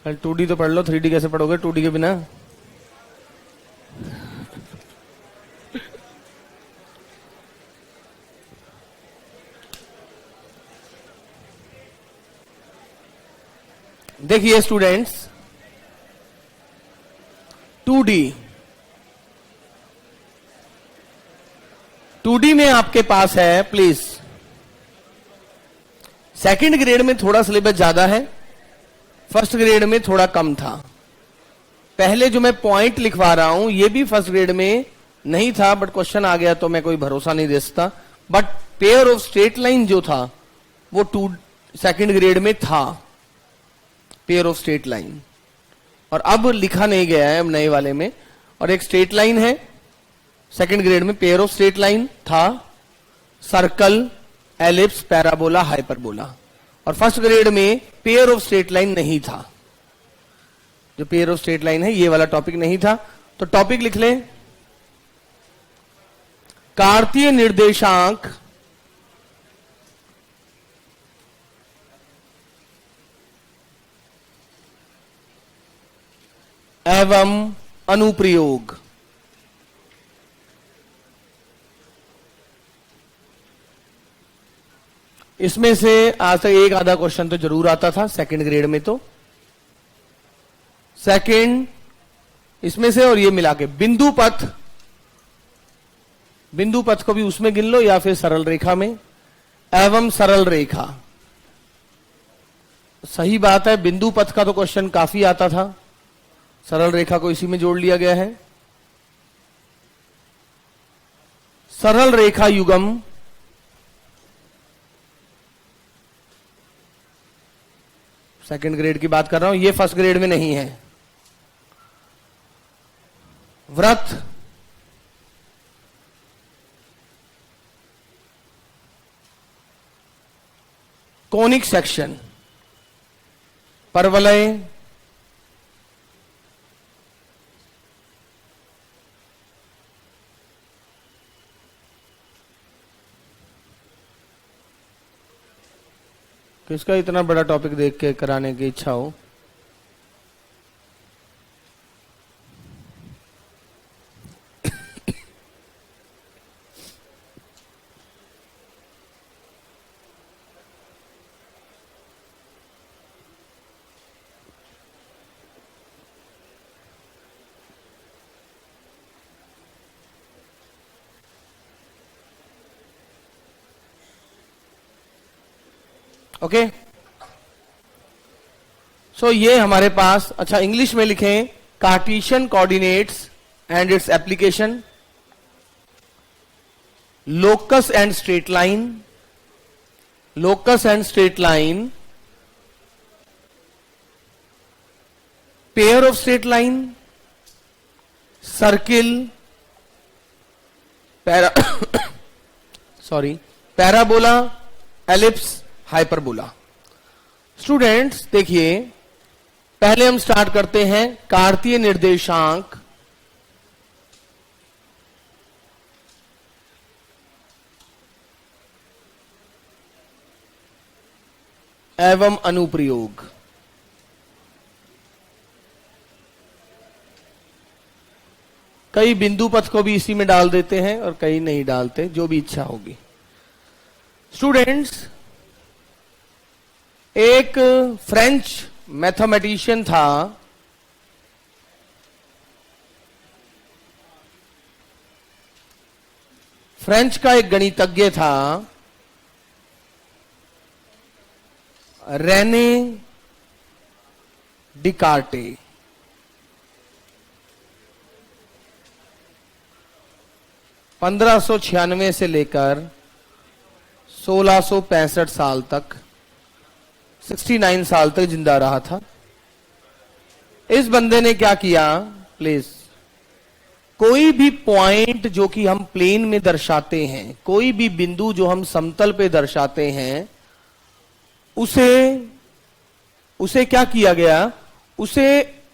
2D तो पढ़ लो, 3D कैसे पढ़ोगे 2D के बिना? देखिए स्टूडेंट्स, 2D में आपके पास है, प्लीज, सेकंड ग्रेड में थोड़ा सिलेबस ज्यादा है, फर्स्ट ग्रेड में थोड़ा कम था। पहले जो मैं पॉइंट लिखवा रहा हूं ये भी फर्स्ट ग्रेड में नहीं था, बट क्वेश्चन आ गया तो मैं कोई भरोसा नहीं दे सकता। But pair of straight line जो था वो सेकंड ग्रेड में था, पेयर ऑफ स्ट्रेट लाइन, और अब लिखा नहीं गया है अब नए वाले में। और एक स्ट्रेट लाइन है, सेकंड ग्रेड में पेयर ऑफ स्ट्रेट लाइन था, सर्कल, एलिप्स, पैराबोला, हाइपरबोला। और फर्स्ट ग्रेड में पेयर ऑफ स्ट्रेट लाइन नहीं था। जो पेयर ऑफ स्ट्रेट लाइन है ये वाला टॉपिक नहीं था। तो टॉपिक लिख लें, कार्तीय निर्देशांक एवं अनुप्रयोग। इसमें से आज तक एक आधा क्वेश्चन तो जरूर आता था सेकंड ग्रेड में, तो सेकंड इसमें से, और ये मिला के बिंदु पथ को भी उसमें गिन लो या फिर सरल रेखा में, एवं सरल रेखा। सही बात है, बिंदु पथ का तो क्वेश्चन काफी आता था, सरल रेखा को इसी में जोड़ लिया गया है। सरल रेखा युगम, सेकंड ग्रेड की बात कर रहा हूं, ये फर्स्ट ग्रेड में नहीं है। वृत्त, कोनिक सेक्शन, परवलय, किसका इतना बड़ा टॉपिक देख के कराने की इच्छा हो? ओके, सो ये हमारे पास, अच्छा इंग्लिश में लिखें, Cartesian coordinates and its application, locus and straight line, locus and straight line, pair of straight line, circle, parabola, ellipse, hyperbola. Students देखिए, पहले हम स्टार्ट करते हैं कार्तीय निर्देशांक एवं अनुप्रयोग। कई बिंदु पथ को भी इसी में डाल देते हैं और कई नहीं डालते, जो भी इच्छा होगी। स्टूडेंट्स, एक फ्रेंच मैथमेटिशियन था, फ्रेंच का एक गणितज्ञ था, रेने डिकार्टे। (1596) से लेकर 1665 साल तक, 69 साल तक जिंदा रहा था। इस बंदे ने क्या किया, प्लीज, कोई भी पॉइंट जो कि हम प्लेन में दर्शाते हैं, कोई भी बिंदु जो हम समतल पे दर्शाते हैं, उसे क्या किया गया, उसे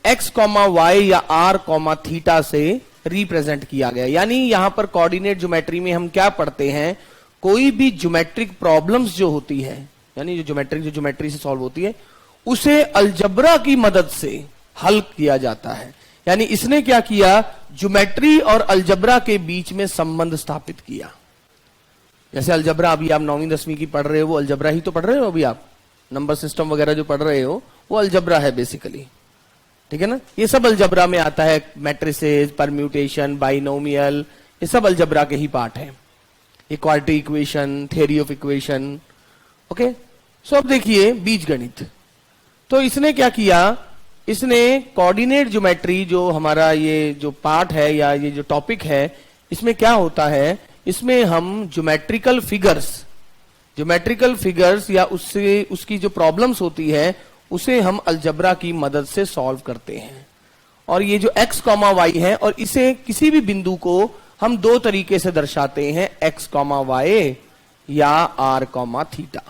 x, y या r, थीटा से रिप्रेजेंट किया गया। यानी यहां पर कोऑर्डिनेट ज्योमेट्री में हम क्या पढ़ते हैं, कोई भी ज्योमेट्रिक प्रॉब्लम्स जो होती है, यानी जो ज्योमेट्री से सॉल्व होती है, उसे अलजबरा की मदद से हल किया जाता है। यानी इसने क्या किया, ज्योमेट्री और अलजबरा के बीच में संबंध स्थापित किया। जैसे अलजबरा अभी आप 9वीं 10वीं की पढ़ रहे हो, वो अलजबरा ही तो पढ़ रहे हो। अभी आप नंबर सिस्टम वगैरह जो पढ़ रहे हो वो अलजबरा है बेसिकली, ठीक है ना। ये सब अलजबरा में आता है, मैट्रिसेस, परम्यूटेशन, बाइनोमियल, ये सब अलजबरा के ही पार्ट है। Equality equation, theory of equation, okay. So अब देखिए बीजगणित। तो इसने क्या किया, इसने कोऑर्डिनेट ज्योमेट्री जो हमारा ये जो पार्ट है या ये जो टॉपिक है, इसमें क्या होता है, इसमें हम ज्योमेट्रिकल फिगर्स या उससे उसकी जो प्रॉब्लम्स होती है उसे हम अलजबरा की मदद से सॉल्व करते हैं। और ये जो x, y है, और इसे किसी भी बिंदु को हम दो तरीके से दर्शाते हैं, x, y या r, थीटा।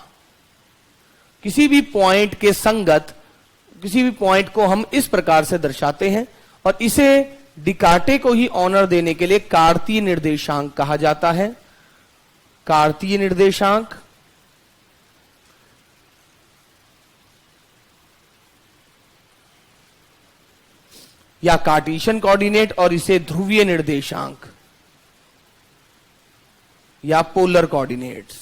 किसी भी पॉइंट के संगत किसी भी पॉइंट को हम इस प्रकार से दर्शाते हैं, और इसे डिकार्टे को ही ऑनर देने के लिए कार्तीय निर्देशांक कहा जाता है। कार्तीय निर्देशांक या कार्टेशियन कोऑर्डिनेट, और इसे ध्रुवीय निर्देशांक या पोलर कोऑर्डिनेट्स,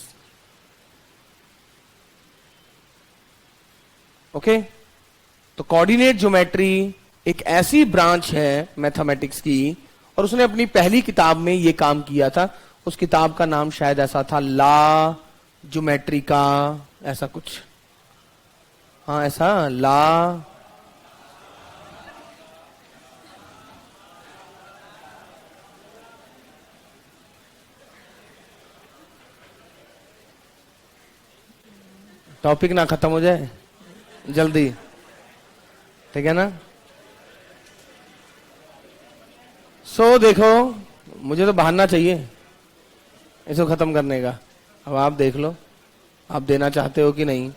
ओके। तो कोऑर्डिनेट ज्योमेट्री एक ऐसी ब्रांच है मैथमेटिक्स की, और उसने अपनी पहली किताब में ये काम किया था। उस किताब का नाम शायद ऐसा था, ला ज्योमेट्रिका, ऐसा कुछ, हाँ ऐसा ला टॉपिक ना खत्म हो जाए जल्दी, ठीक है ना। सो देखो, मुझे तो बहाना चाहिए इसको खत्म करने का। अब आप देख लो, आप देना चाहते हो कि नहीं।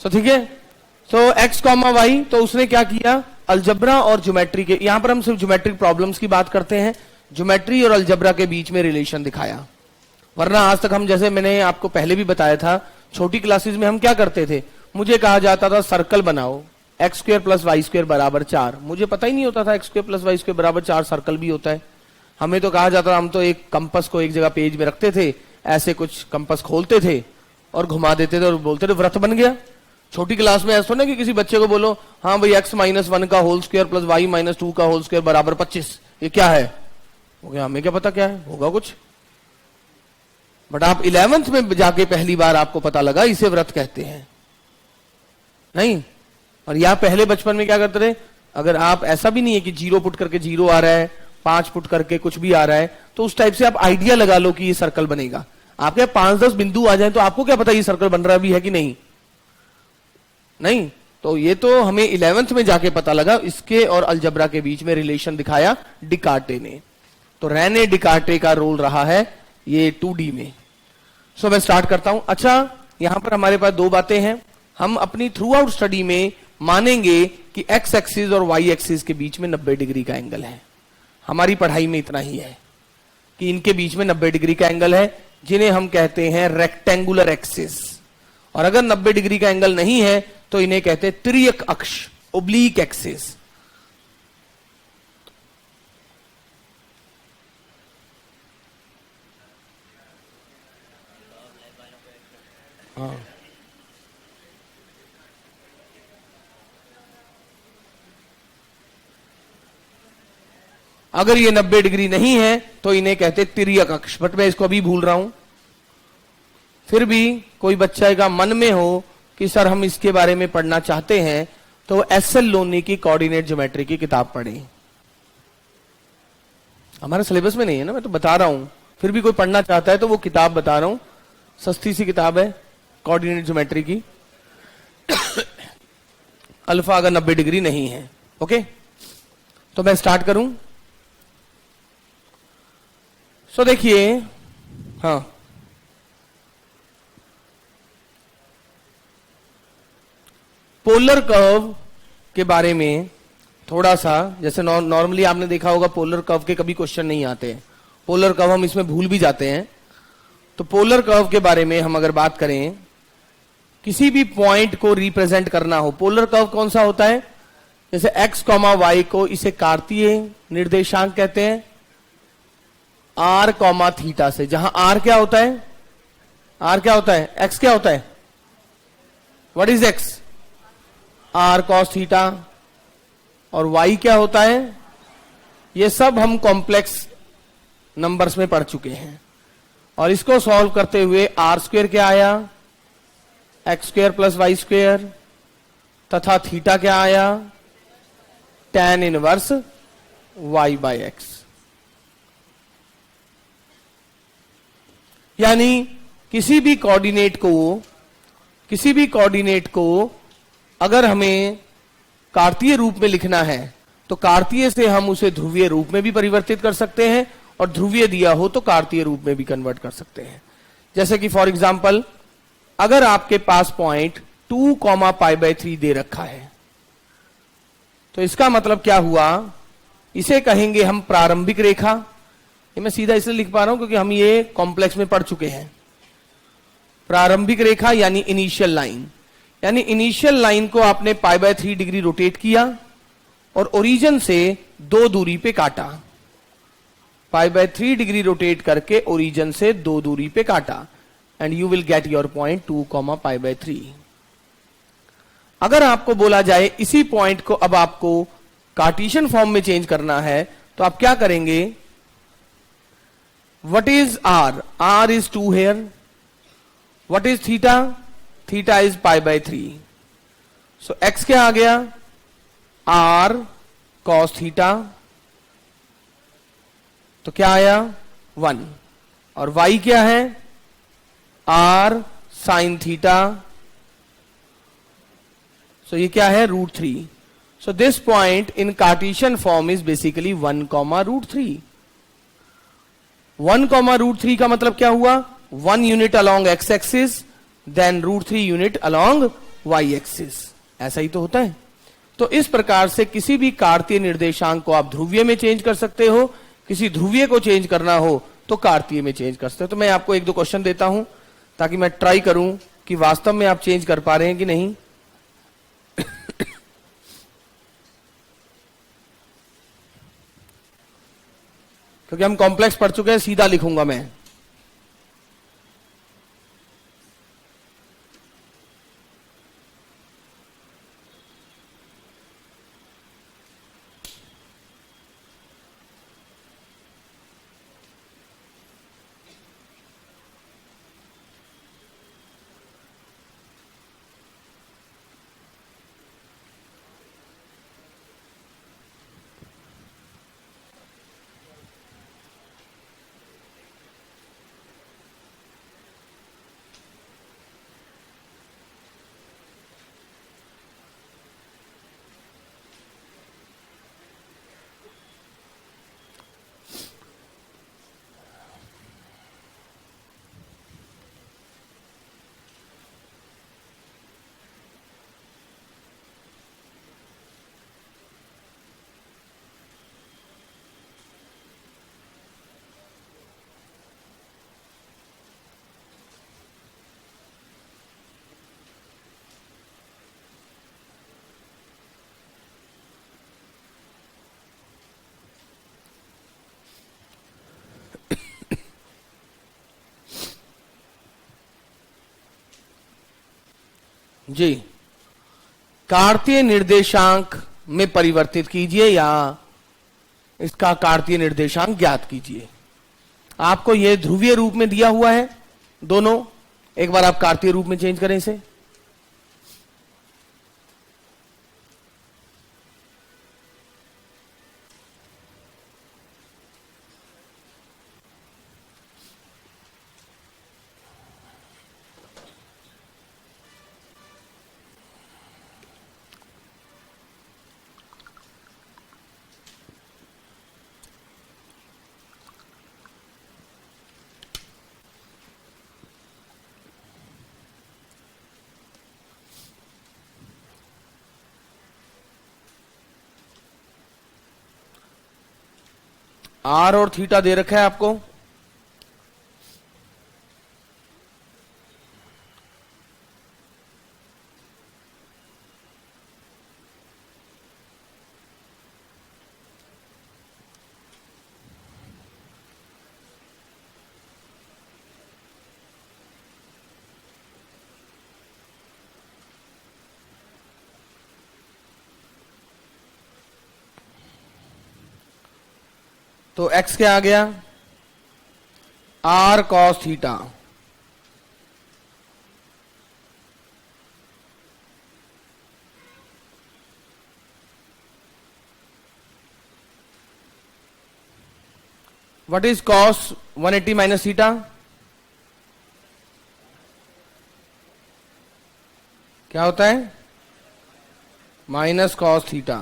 सो ठीक है। सो x, y, तो उसने क्या किया, अलजबरा और ज्योमेट्री के, यहां पर हम सिर्फ ज्योमेट्रिक प्रॉब्लम्स की बात करते हैं, ज्योमेट्री और अलजबरा के बीच में रिलेशन दिखाया। वरना आज तक हम, जैसे मैंने आपको पहले भी बताया था, छोटी क्लासेस में हम क्या करते थे, मुझे कहा जाता था सर्कल बनाओ, x² + y² = 4। मुझे पता ही नहीं होता था x² + y² = 4 सर्कल भी होता है। हमें तो कहा जाता था, हम तो एक कंपस को एक जगह पेज में रखते थे, ऐसे कुछ कंपस खोलते थे और घुमा देते थे और बोलते थे वृत्त बन गया। छोटी क्लास में ऐसा ना कि किसी बच्चे को बोलो, हाँ भाई x - 1 का होल स्क्वायर + y - 2 का होल स्क्वायर = 25, ये क्या है? हो गया, हमें क्या पता क्या है, होगा कुछ। बट आप 11th में जाके पहली बार आपको पता लगा इसे वृत्त कहते हैं, नहीं। और या पहले बचपन में क्या करते थे, अगर आप, ऐसा भी नहीं है कि 0 पुट करके 0 आ रहा है, 5 पुट करके कुछ भी आ रहा है, तो उस टाइप से आप आइडिया लगा लो कि ये सर्कल बनेगा। आपके 5-10 बिंदु आ जाए तो आपको क्या पता ये सर्कल बन रहा भी है कि नहीं, नहीं। तो ये तो हमें 11th में जाके पता लगा, इसके और अलजबरा के बीच में रिलेशन दिखाया डिकार्टे ने। तो रेने डिकार्टे का रोल रहा है ये 2D में। सो मैं स्टार्ट करता हूं। अच्छा, यहां पर हमारे पास दो बातें हैं। हम अपनी थ्रू आउट स्टडी में मानेंगे कि x एक्सिस और y एक्सिस के बीच में 90 डिग्री का एंगल है। हमारी पढ़ाई में इतना ही है कि इनके बीच में 90 डिग्री का एंगल है, जिन्हें हम कहते हैं रेक्टेंगुलर एक्सिस। और अगर 90 डिग्री का एंगल नहीं है तो इन्हें कहते हैं त्रियक अक्ष, ओब्लीक एक्सिस। हाँ, अगर ये 90 डिग्री नहीं है तो इन्हें कहते तिर्यक अक्ष। बट मैं इसको अभी भूल रहा हूं। फिर भी कोई बच्चा का मन में हो कि सर हम इसके बारे में पढ़ना चाहते हैं, तो एस.एल. लोनी की कोऑर्डिनेट ज्योमेट्री की किताब पढ़ें। हमारे सिलेबस में नहीं है ना, मैं तो बता रहा हूं। फिर भी कोई पढ़ना चाहता है तो वो किताब बता रहा हूं, सस्ती सी किताब है कोऑर्डिनेट ज्योमेट्री की। अल्फा अगर 90 डिग्री नहीं है, ओके। तो मैं स्टार्ट करूं। सो देखिए, हाँ, पोलर कर्व के बारे में थोड़ा सा, जैसे नॉर्मली आपने देखा होगा पोलर कर्व के कभी क्वेश्चन नहीं आते हैं। पोलर कर्व हम इसमें भूल भी जाते हैं। तो पोलर कर्व के बारे में हम अगर बात करें किसी भी पॉइंट को रिप्रेजेंट करना हो, पोलर कर्व कौन सा होता है? जैसे x कॉमा वाई को इसे कार्तीय निर्देशांक कहते हैं r कॉमा थीटा से, जहां r क्या होता है? r क्या होता है? x क्या होता है? What is x? r cos theta. और y क्या होता है? ये सब हम कॉम्प्लेक्स नंबर्स में पढ़ चुके हैं। और इसको सॉल्व करते हुए आर स्क्वेयर क्या आया? X square plus Y square, तथा थीटा क्या आया? tan inverse y by X. यानी किसी भी कोऑर्डिनेट को अगर हमें कार्तीय रूप में लिखना है तो कार्तीय से हम उसे ध्रुवीय रूप में भी परिवर्तित कर सकते हैं, और ध्रुवीय दिया हो तो कार्तीय रूप में भी कन्वर्ट कर सकते हैं। जैसे कि फॉर एग्जांपल, अगर आपके पास पॉइंट 2,π/3 दे रखा है, तो इसका मतलब क्या हुआ? इसे कहेंगे हम प्रारंभिक रेखा। ये मैं सीधा इसलिए लिख पा रहा हूं क्योंकि हम ये कॉम्प्लेक्स में पढ़ चुके हैं। प्रारंभिक रेखा यानी इनिशियल लाइन, यानी इनिशियल लाइन को आपने π/3 डिग्री रोटेट किया और ओरिजिन से 2 दूरी पे काटा। π/3 डिग्री रोटेट करके ओरिजिन से 2 दूरी पे काटा, and you will get your point 2,π/3। अगर आपको बोला जाए इसी पॉइंट को अब आपको कार्टेशियन फॉर्म में चेंज करना है, तो आप क्या करेंगे? What is r? r is 2 here. What is theta? Theta is π/3. So x क्या आ गया? r cos थीटा, तो क्या आया? 1। और y क्या है? r sin थीटा, सो ये क्या है? √3. So this point in Cartesian form is basically 1,√3. 1,√3 का मतलब क्या हुआ? 1 unit along x axis, then √3 unit along y axis. ऐसा ही तो होता है। तो इस प्रकार से किसी भी कार्तीय निर्देशांक को आप ध्रुवीय में चेंज कर सकते हो, किसी ध्रुवीय को चेंज करना हो तो कार्तीय में चेंज कर सकते हो। तो मैं आपको 1-2 क्वेश्चन देता हूं ताकि मैं ट्राई करूं कि वास्तव में आप चेंज कर पा रहे हैं कि नहीं। क्योंकि हम कॉम्प्लेक्स पढ़ चुके हैं, सीधा लिखूंगा मैं। जी, कार्तीय निर्देशांक में परिवर्तित कीजिए या इसका कार्तीय निर्देशांक ज्ञात कीजिए। आपको यह ध्रुवीय रूप में दिया हुआ है दोनों, एक बार आप कार्तीय रूप में चेंज करें इसे। आर और थीटा दे रखा है आपको। तो x क्या आ गया, r cos theta. What is cos 180 minus theta? क्या होता है, minus cos theta.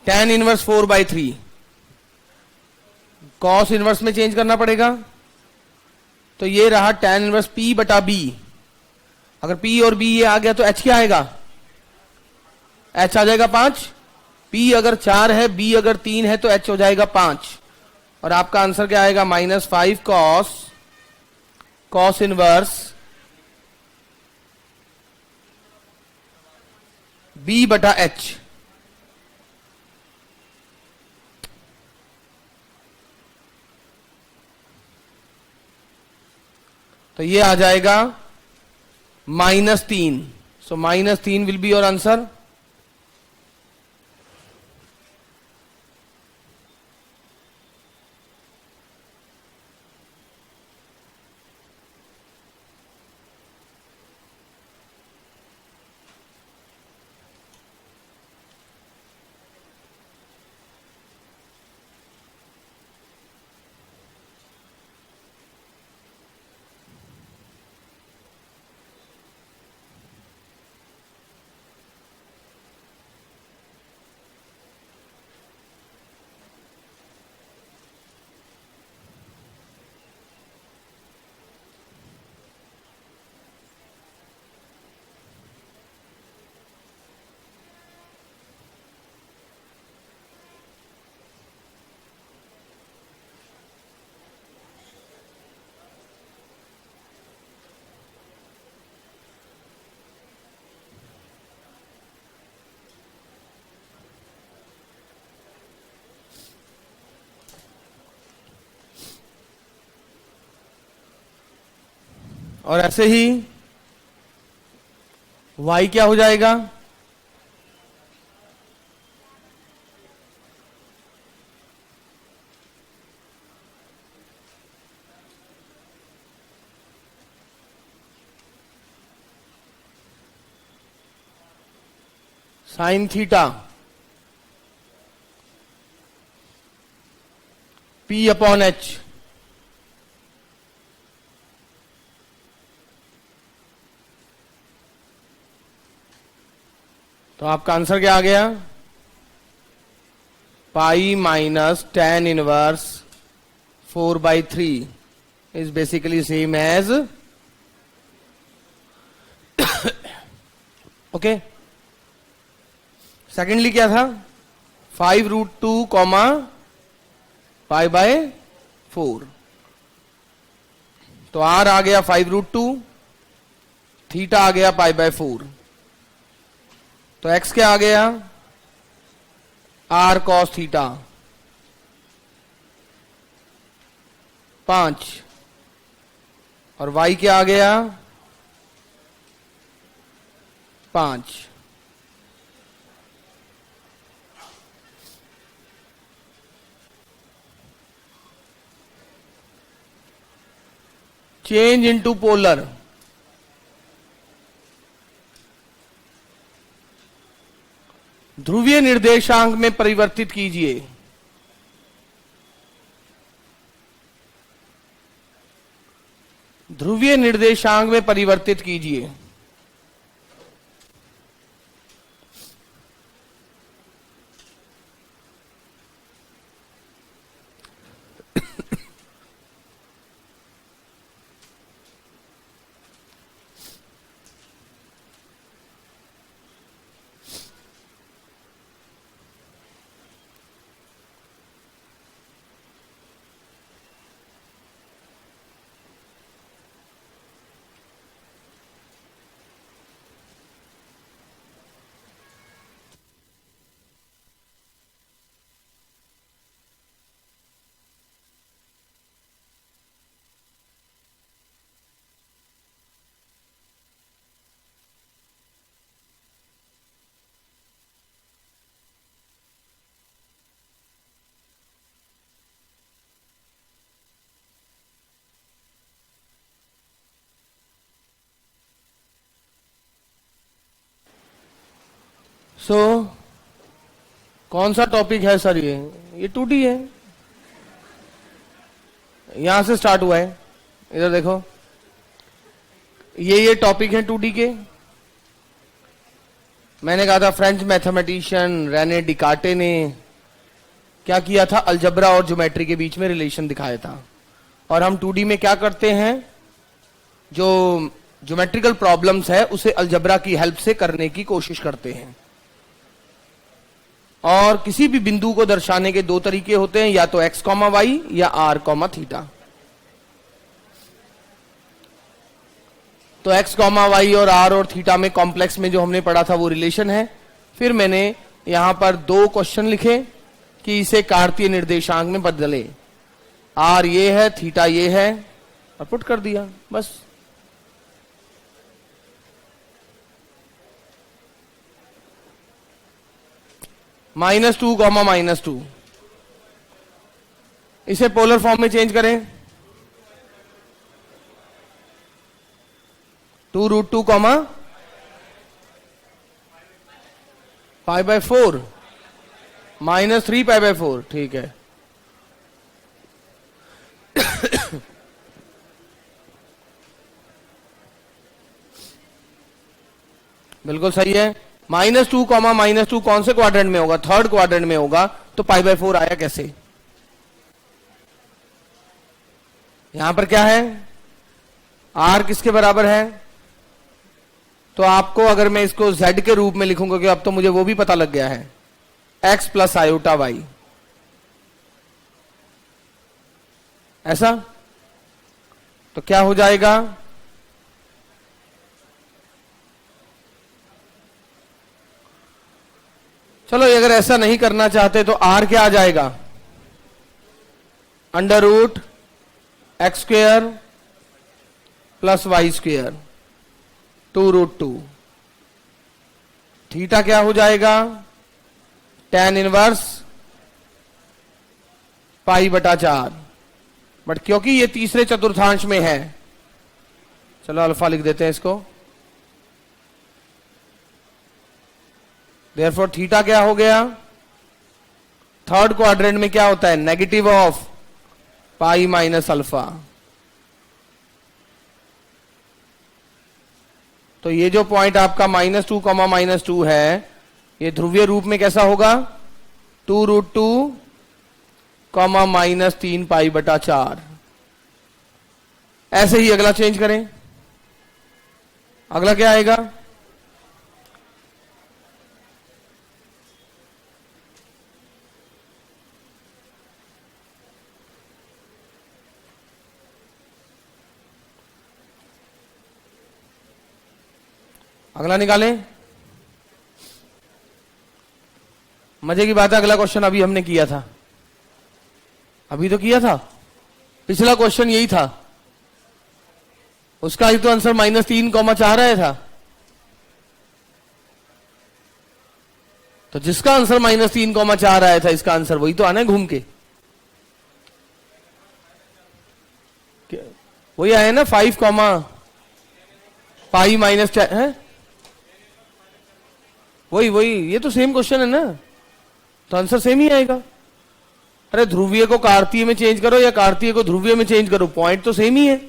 tan inverse 4/3, cos inverse में चेंज करना पड़ेगा, तो ये रहा tan इनवर्स p बटा b। अगर p और b ये आ गया तो h क्या आएगा, h आ जाएगा 5। p अगर 4 है, b अगर 3 है, तो h हो जाएगा 5। और आपका आंसर क्या आएगा, -5 कॉस इनवर्स b बटा h। तो ये आ जाएगा -3। So -3 will be your answer. और ऐसे ही y क्या हो जाएगा, sine theta p upon h। तो आपका आंसर क्या आ गया, pi minus tan inverse 4/3 is basically same as, okay. Secondly क्या था, 5√2 कॉमा π/4। तो r आ गया 5√2, थीटा आ गया π/4। तो x क्या आ गया, r cos थीटा 5। और y क्या आ गया, 5। चेंज इनटू पोलर, ध्रुवीय निर्देशांक में परिवर्तित कीजिए। ध्रुवीय निर्देशांक में परिवर्तित कीजिए। सो कौन सा टॉपिक है सर? ये 2D है, यहां से स्टार्ट हुआ है, इधर देखो, ये टॉपिक है 2D के। मैंने कहा था फ्रेंच मैथमेटिशियन रेने डिकार्टे ने क्या किया था, अलजबरा और ज्योमेट्री के बीच में रिलेशन दिखाया था। और हम 2D में क्या करते हैं, जो ज्योमेट्रिकल प्रॉब्लम्स है उसे अलजबरा की हेल्प से करने की कोशिश करते हैं। और किसी भी बिंदु को दर्शाने के दो तरीके होते हैं, या तो x, y या r, थीटा। तो x, y और r और थीटा में कॉम्प्लेक्स में जो हमने पढ़ा था वो रिलेशन है। फिर मैंने यहां पर दो क्वेश्चन लिखे कि इसे कार्तीय निर्देशांक में बदले, r ये है, थीटा ये है, और पुट कर दिया बस। -2, -2, इसे पोलर फॉर्म में चेंज करें, 2√2, π/4 -3 π/4, ठीक है। बिल्कुल सही है। -2, -2 कौन से क्वाड्रेंट में होगा? थर्ड क्वाड्रेंट में होगा, तो π/4 आया कैसे? यहां पर क्या है, r किसके बराबर है? तो आपको अगर मैं इसको z के रूप में लिखूंगा, कि अब तो मुझे वो भी पता लग गया है, x + i/y, ऐसा। तो क्या हो जाएगा, चलो अगर ऐसा नहीं करना चाहते तो r क्या आ जाएगा, √x² + y², 2√2। थीटा क्या हो जाएगा, tan 1 π/4। बट क्योंकि ये तीसरे चतुर्थांश में है, चलो अल्फा लिख देते हैं इसको। देयरफॉर थीटा क्या हो गया, थर्ड क्वाड्रेंट में क्या होता है, negative of pi minus alpha. तो ये जो पॉइंट आपका -2, -2 है, ये ध्रुवीय रूप में कैसा होगा, 2√2, -3 π/4। ऐसे ही अगला चेंज करें, अगला क्या आएगा, अगला निकालें। मजे की बात है, अगला क्वेश्चन अभी हमने किया था, अभी तो किया था, पिछला क्वेश्चन यही था, उसका ही तो आंसर -3, आया था। तो जिसका आंसर -3, आया था, इसका आंसर वही तो आना है घूम के, वही आया ना, 5, पाई माइनस है, वही ये तो सेम क्वेश्चन है ना, तो आंसर सेम ही आएगा। अरे ध्रुवीय को कार्तीय में चेंज करो या कार्तीय को ध्रुवीय में चेंज करो, पॉइंट तो सेम ही है।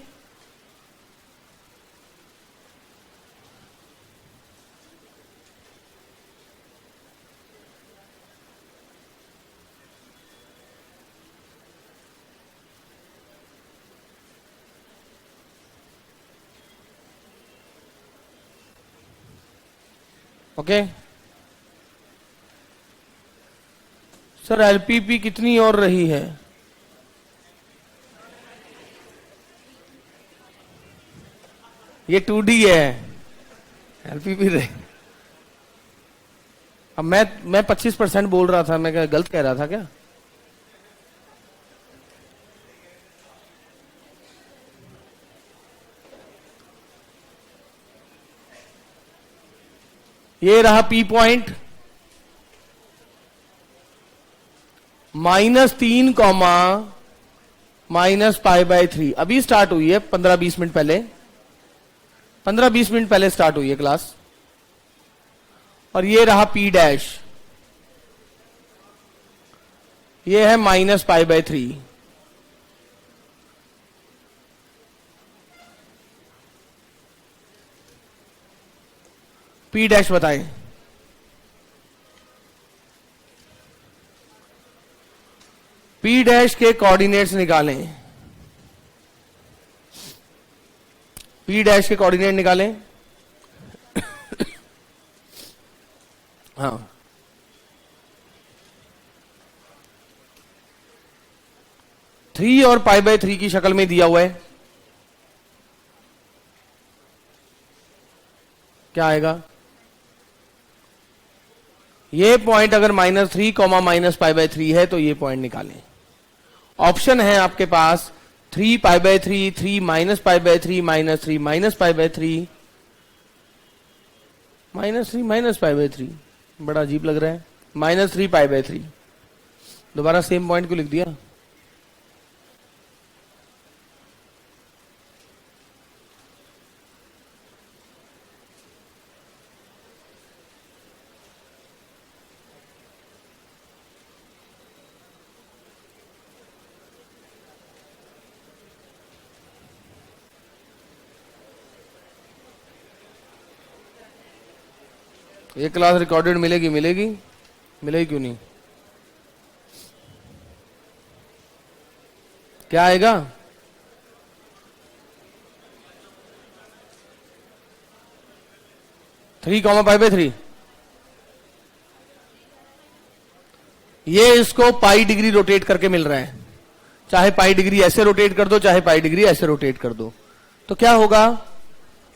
ओके सर, एलपीपी कितनी और रही है? ये 2D है, एलपीपी रही। अब मैं 25% बोल रहा था, मैं क्या गलत कह रहा था क्या? ये रहा P पॉइंट, -3, -π/3। अभी स्टार्ट हुई है, 15-20 मिनट पहले, 15-20 मिनट पहले स्टार्ट हुई है क्लास। और ये रहा P डैश, ये है -π/3। P डैश बताएं। P डैश के कोऑर्डिनेट्स निकालें। P डैश के कोऑर्डिनेट निकालें। हाँ, थ्री और π/3 की शक्ल में दिया हुआ है। क्या आएगा? ये पॉइंट अगर -3, -π/3 है तो ये पॉइंट निकालें। ऑप्शन है आपके पास 3π/3, 3 -π/3, -3 -π/3, -3 -π/3। बड़ा अजीब लग रहा है। -3π/3। दोबारा सेम पॉइंट को लिख दिया। ये क्लास रिकॉर्डेड मिलेगी क्यों नहीं? क्या आएगा? Three comma π/3। ये इसको पाई डिग्री रोटेट करके मिल रहा है। चाहे पाई डिग्री ऐसे रोटेट कर दो, चाहे पाई डिग्री ऐसे रोटेट कर दो, तो क्या होगा?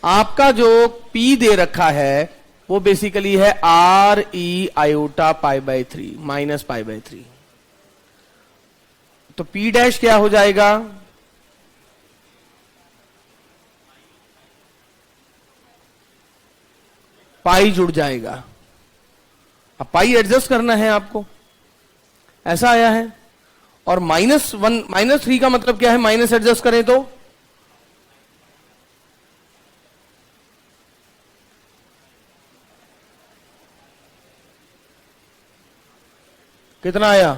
आपका जो P दे रखा है वो बेसिकली है RE आयोटा π/3 -π/3। तो P डैश क्या हो जाएगा? पाई जुड़ जाएगा। अब पाई एडजस्ट करना है आपको, ऐसा आया है। और -3 का मतलब क्या है? माइनस एडजस्ट करें तो कितना आया?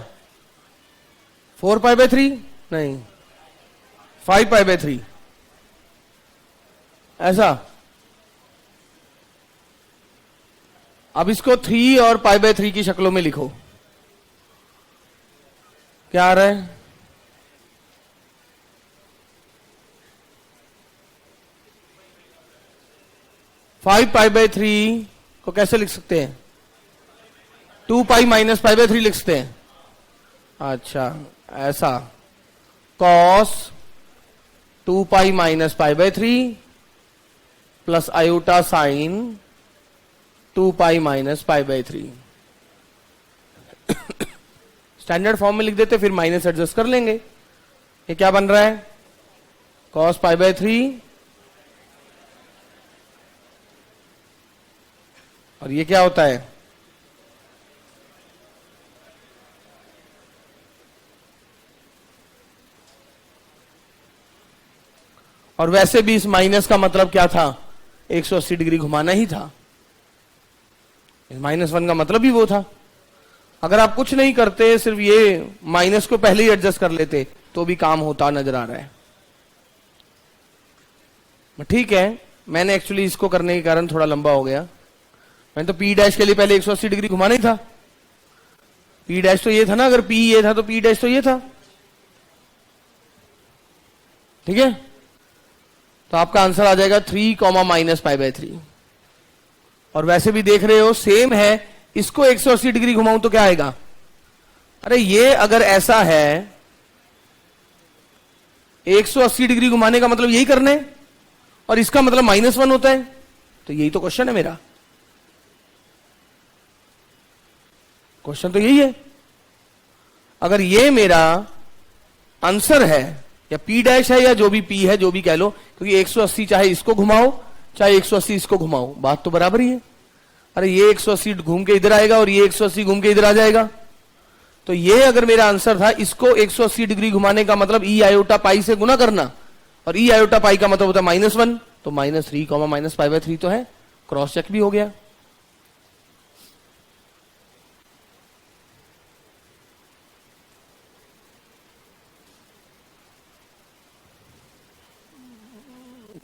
4π/3 नहीं, 5π/3। ऐसा। अब इसको 3 और π/3 की शक्लों में लिखो। क्या आ रहा है? फाइव π/3 को कैसे लिख सकते हैं? 2π - π/3 लिख सकते हैं। अच्छा, ऐसा। cos 2π - π/3 plus iota sine 2π - π/3। Standard form में लिख देते, फिर माइनस एडजस्ट कर लेंगे। ये क्या बन रहा है? cos π/3 और ये क्या होता है? और वैसे भी इस माइनस का मतलब क्या था? 180 डिग्री घुमाना ही था। -1 का मतलब ही वो था। अगर आप कुछ नहीं करते, सिर्फ ये माइनस को पहले ही एडजस्ट कर लेते, तो भी काम होता नजर आ रहा है। ठीक है, मैंने एक्चुअली इसको करने के कारण थोड़ा लंबा हो गया। मैंने तो P डैश के लिए पहले 180 डिग्री घुमाना ही था। P डैश तो ये था ना, अगर P ये था तो P डैश तो ये था। ठीक है, तो आपका आंसर आ जाएगा 3, -π/3। और वैसे भी देख रहे हो सेम है। इसको 180 डिग्री घुमाऊं तो क्या आएगा? अरे ये अगर ऐसा है, 180 डिग्री घुमाने का मतलब यही करने, और इसका मतलब -1 होता है। तो यही तो क्वेश्चन है मेरा। क्वेश्चन तो यही है। अगर ये मेरा आंसर है, या P डैश है, या जो भी P है, जो भी कह लो, क्योंकि 180 चाहे इसको घुमाओ चाहे 180 इसको घुमाओ, बात तो बराबर ही है। अरे ये 180 घूम के इधर आएगा और ये 180 घूम के इधर आ जाएगा। तो ये अगर मेरा आंसर था, इसको 180 डिग्री घुमाने का मतलब E आयोटा पाई से गुना करना, और E आयोटा पाई का मतलब होता है -1, तो -3, -π/3 तो है। क्रॉस चेक भी हो गया।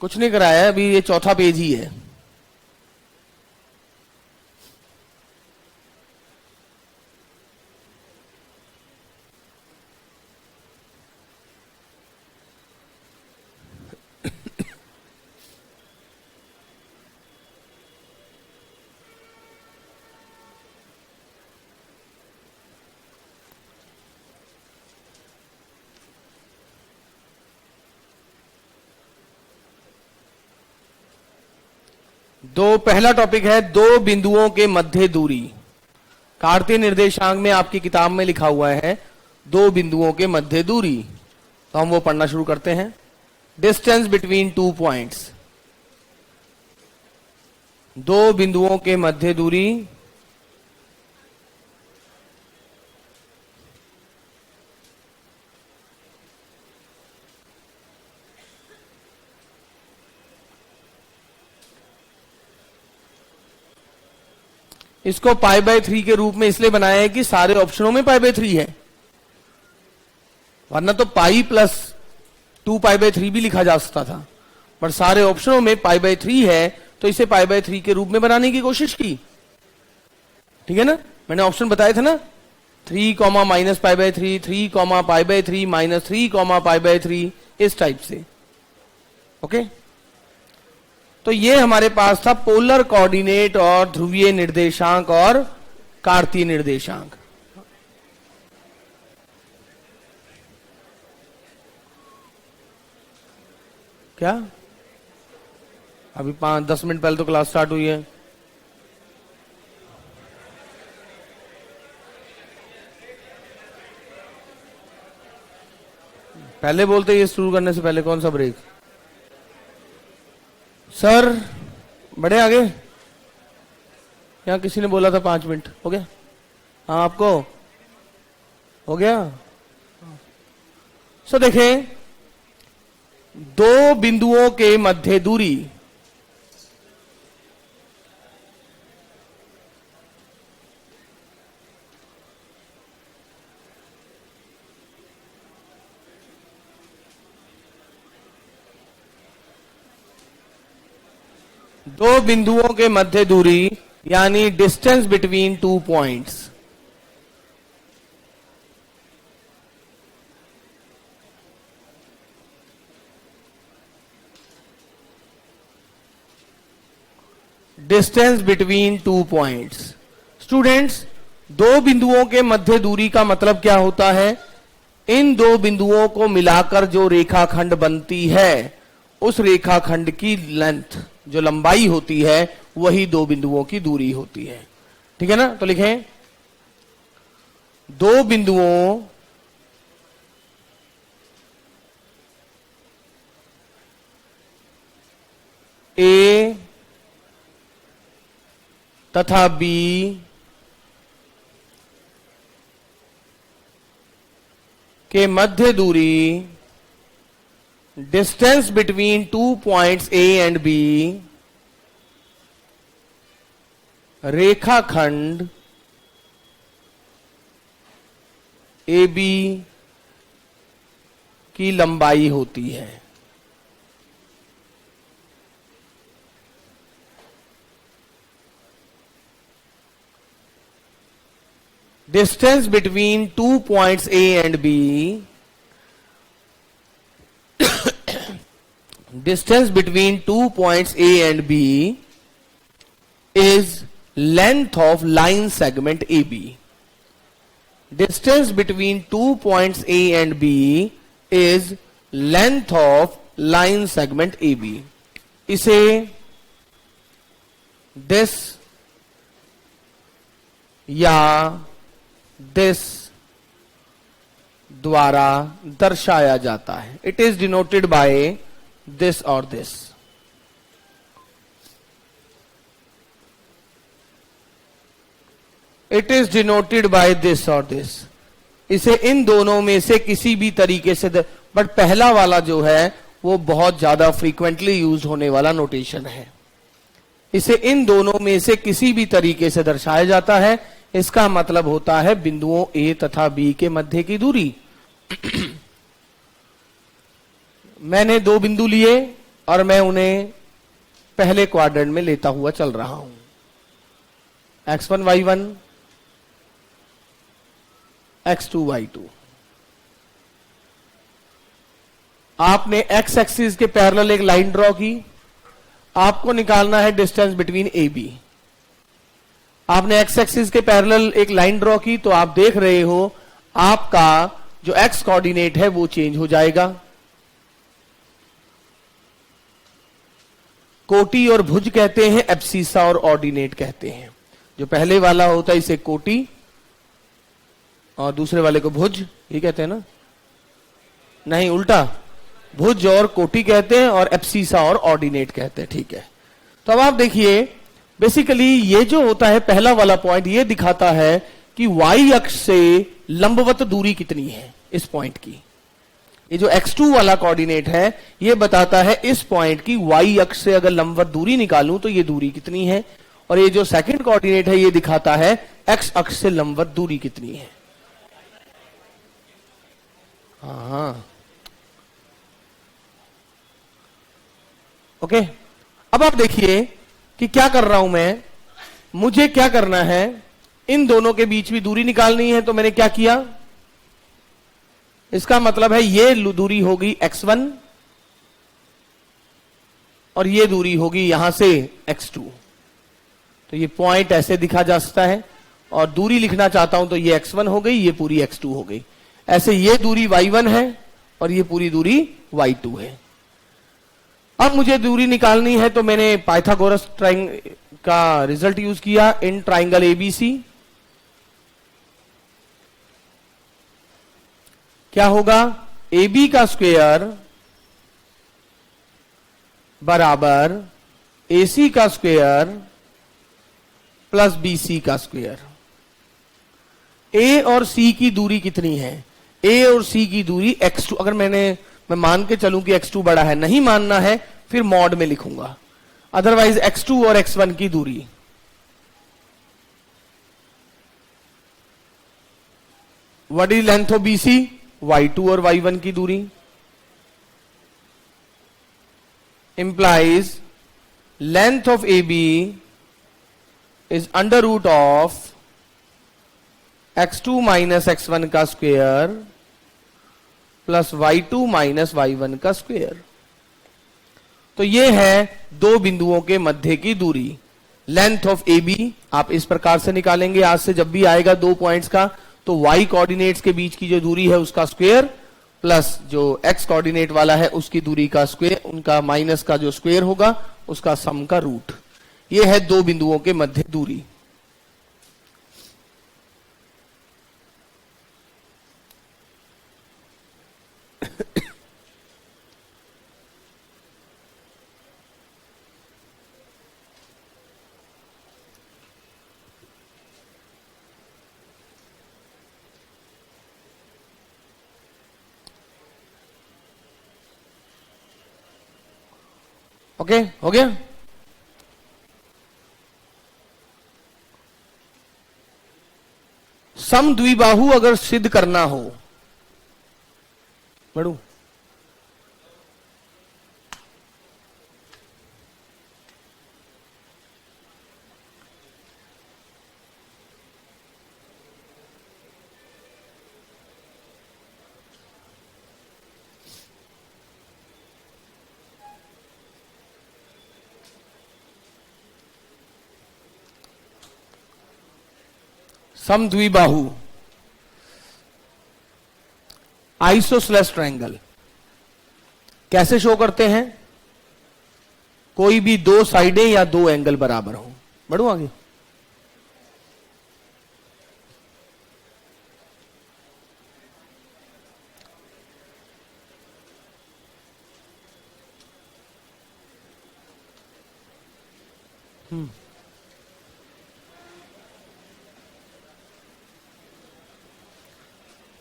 कुछ नहीं कराया है, अभी ये चौथा पेज ही है। पहला टॉपिक है दो बिंदुओं के मध्य दूरी। कार्तीय निर्देशांक में आपकी किताब में लिखा हुआ है दो बिंदुओं के मध्य दूरी, तो हम वो पढ़ना शुरू करते हैं। डिस्टेंस बिटवीन 2 पॉइंट्स, दो बिंदुओं के मध्य दूरी इसको π/3 के रूप में इसलिए बनाया है कि सारे ऑप्शनों में π/3 है, वरना तो पाई प्लस 2π/3 भी लिखा जा सकता था, पर सारे ऑप्शनों में π/3 है, तो इसे π/3 के रूप में बनाने की कोशिश की। ठीक है ना, मैंने ऑप्शन बताए थे ना, 3, -π/3, 3, π/3, -3, π/3, इस टाइप से। ओके, तो ये हमारे पास था पोलर कोऑर्डिनेट और ध्रुवीय निर्देशांक और कार्तीय निर्देशांक। क्या अभी 5-10 मिनट पहले तो क्लास स्टार्ट हुई है। पहले बोलते ये शुरू करने से पहले कौन सा ब्रेक? सर बड़े आगे, यहां किसी ने बोला था 5 मिनट हो गया। हाँ आपको हो गया। सो देखें, दो बिंदुओं के मध्य दूरी दो बिंदुओं के मध्य दूरी यानी distance between 2 points, distance between 2 points. Students, दो बिंदुओं के मध्य दूरी का मतलब क्या होता है? इन दो बिंदुओं को मिलाकर जो रेखाखंड बनती है, उस रेखाखंड की लेंथ, जो लंबाई होती है, वही दो बिंदुओं की दूरी होती है। ठीक है ना, तो लिखें दो बिंदुओं ए तथा बी के मध्य दूरी, distance between 2 points A and B, रेखाखंड ए बी की लंबाई होती है। Distance between 2 points A and B, distance between 2 points A and B is length of line segment AB. Distance between 2 points A and B is length of line segment AB. इसे this या this द्वारा दर्शाया जाता है। It is denoted by this और this. It is denoted by this और this. इसे इन दोनों में से किसी भी तरीके से, बट पहला वाला जो है वो बहुत ज्यादा फ्रीक्वेंटली यूज होने वाला नोटेशन है। इसे इन दोनों में से किसी भी तरीके से दर्शाया जाता है। इसका मतलब होता है बिंदुओं ए तथा बी के मध्य की दूरी। मैंने दो बिंदु लिए, और मैं उन्हें पहले क्वाड्रेंट में लेता हुआ चल रहा हूं। x1 y1, x2 y2। आपने x एक्सिस के पैरेलल एक लाइन ड्रॉ की, आपको निकालना है डिस्टेंस बिटवीन ए बी। आपने x एक्सिस के पैरेलल एक लाइन ड्रॉ की तो आप देख रहे हो आपका जो x कोऑर्डिनेट है वो चेंज हो जाएगा। कोटि और भुज कहते हैं, एब्सीसा और ऑर्डिनेट कहते हैं। जो पहले वाला होता है इसे कोटि और दूसरे वाले को भुज, ये कहते हैं ना? नहीं, उल्टा, भुज और कोटि कहते हैं और एब्सीसा और ऑर्डिनेट कहते हैं। ठीक है, तो अब आप देखिए बेसिकली ये जो होता है पहला वाला पॉइंट, ये दिखाता है कि y अक्ष से लंबवत दूरी कितनी है इस पॉइंट की। ये जो x2 वाला कोऑर्डिनेट है ये बताता है इस पॉइंट की y अक्ष से अगर लंबवत दूरी निकालूं तो ये दूरी कितनी है, और ये जो सेकंड कोऑर्डिनेट है ये दिखाता है x अक्ष से लंबवत दूरी कितनी है। हाँ, ओके। अब आप देखिए कि क्या कर रहा हूं मैं, मुझे क्या करना है, इन दोनों के बीच भी दूरी निकालनी है। तो मैंने क्या किया, इसका मतलब है ये दूरी होगी x1 और ये दूरी होगी यहां से x2। तो ये पॉइंट ऐसे दिखा जा सकता है, और दूरी लिखना चाहता हूं तो ये x1 हो गई, ये पूरी x2 हो गई। ऐसे ये दूरी y1 है और ये पूरी दूरी y2 है। अब मुझे दूरी निकालनी है तो मैंने पाइथागोरस का रिजल्ट यूज किया इन ट्राइंगल एबीसी। क्या होगा, AB का स्क्वायर बराबर AC का स्क्वायर प्लस BC का स्क्वायर। A और C की दूरी कितनी है, A और C की दूरी x2। अगर मैं मान के चलूं कि x2 बड़ा है, नहीं मानना है फिर मॉड में लिखूंगा, अदरवाइज x2 और x1 की दूरी। What is length of BC, y2 और y1 की दूरी, implies length of AB is under root of x2 minus x1 का square plus y2 minus y1 का स्क्वायर। तो ये है दो बिंदुओं के मध्य की दूरी, लेंथ ऑफ AB। आप इस प्रकार से निकालेंगे, आज से जब भी आएगा दो पॉइंट्स का, तो y कोऑर्डिनेट्स के बीच की जो दूरी है उसका स्क्वायर प्लस जो x कोऑर्डिनेट वाला है उसकी दूरी का स्क्वायर, उनका माइनस का जो स्क्वायर होगा उसका सम का रूट। ये है दो बिंदुओं के मध्य दूरी। ओके, हो गया। समद्विबाहु अगर सिद्ध करना हो, बढ़ू समद्विबाहु आइसोसेलेस ट्रायंगल कैसे शो करते हैं, कोई भी दो साइडें या दो एंगल बराबर हो। बढ़ू आगे,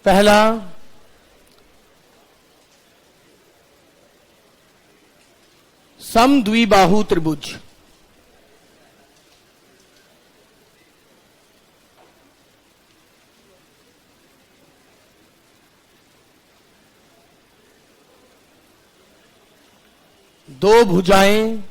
पहला समद्विबाहु त्रिभुज, दो भुजाएं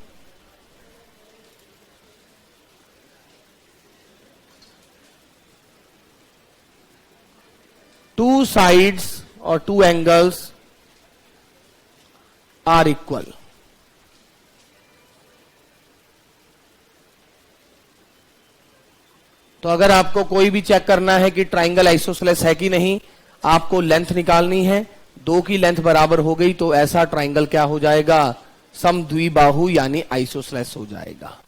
टू साइड्स और टू एंगल्स आर इक्वल। तो अगर आपको कोई भी चेक करना है कि ट्राइंगल आइसोसेलेस है कि नहीं, आपको लेंथ निकालनी है। दो की लेंथ बराबर हो गई तो ऐसा ट्राइंगल क्या हो जाएगा, समद्विबाहु यानी आइसोसेलेस हो जाएगा।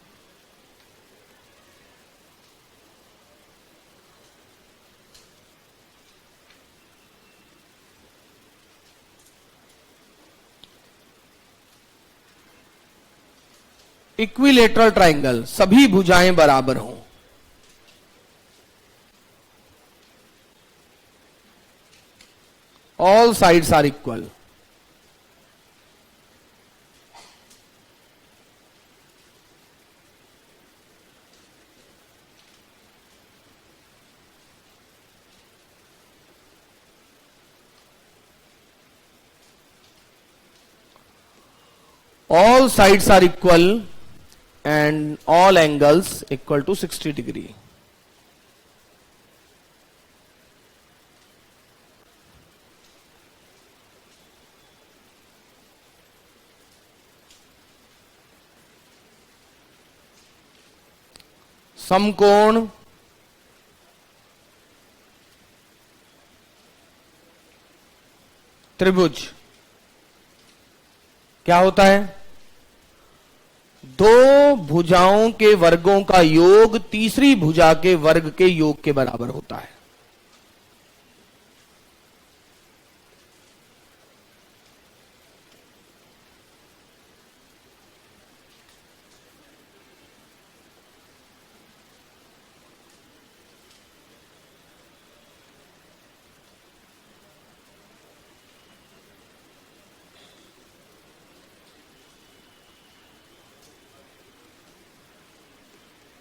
इक्विलेटरल ट्राइंगल, सभी भुजाएं बराबर हों। All sides are equal. All sides are equal and all angles equal to 60 degree. समकोण त्रिभुज क्या होता है, दो भुजाओं के वर्गों का योग तीसरी भुजा के वर्ग के योग के बराबर होता है।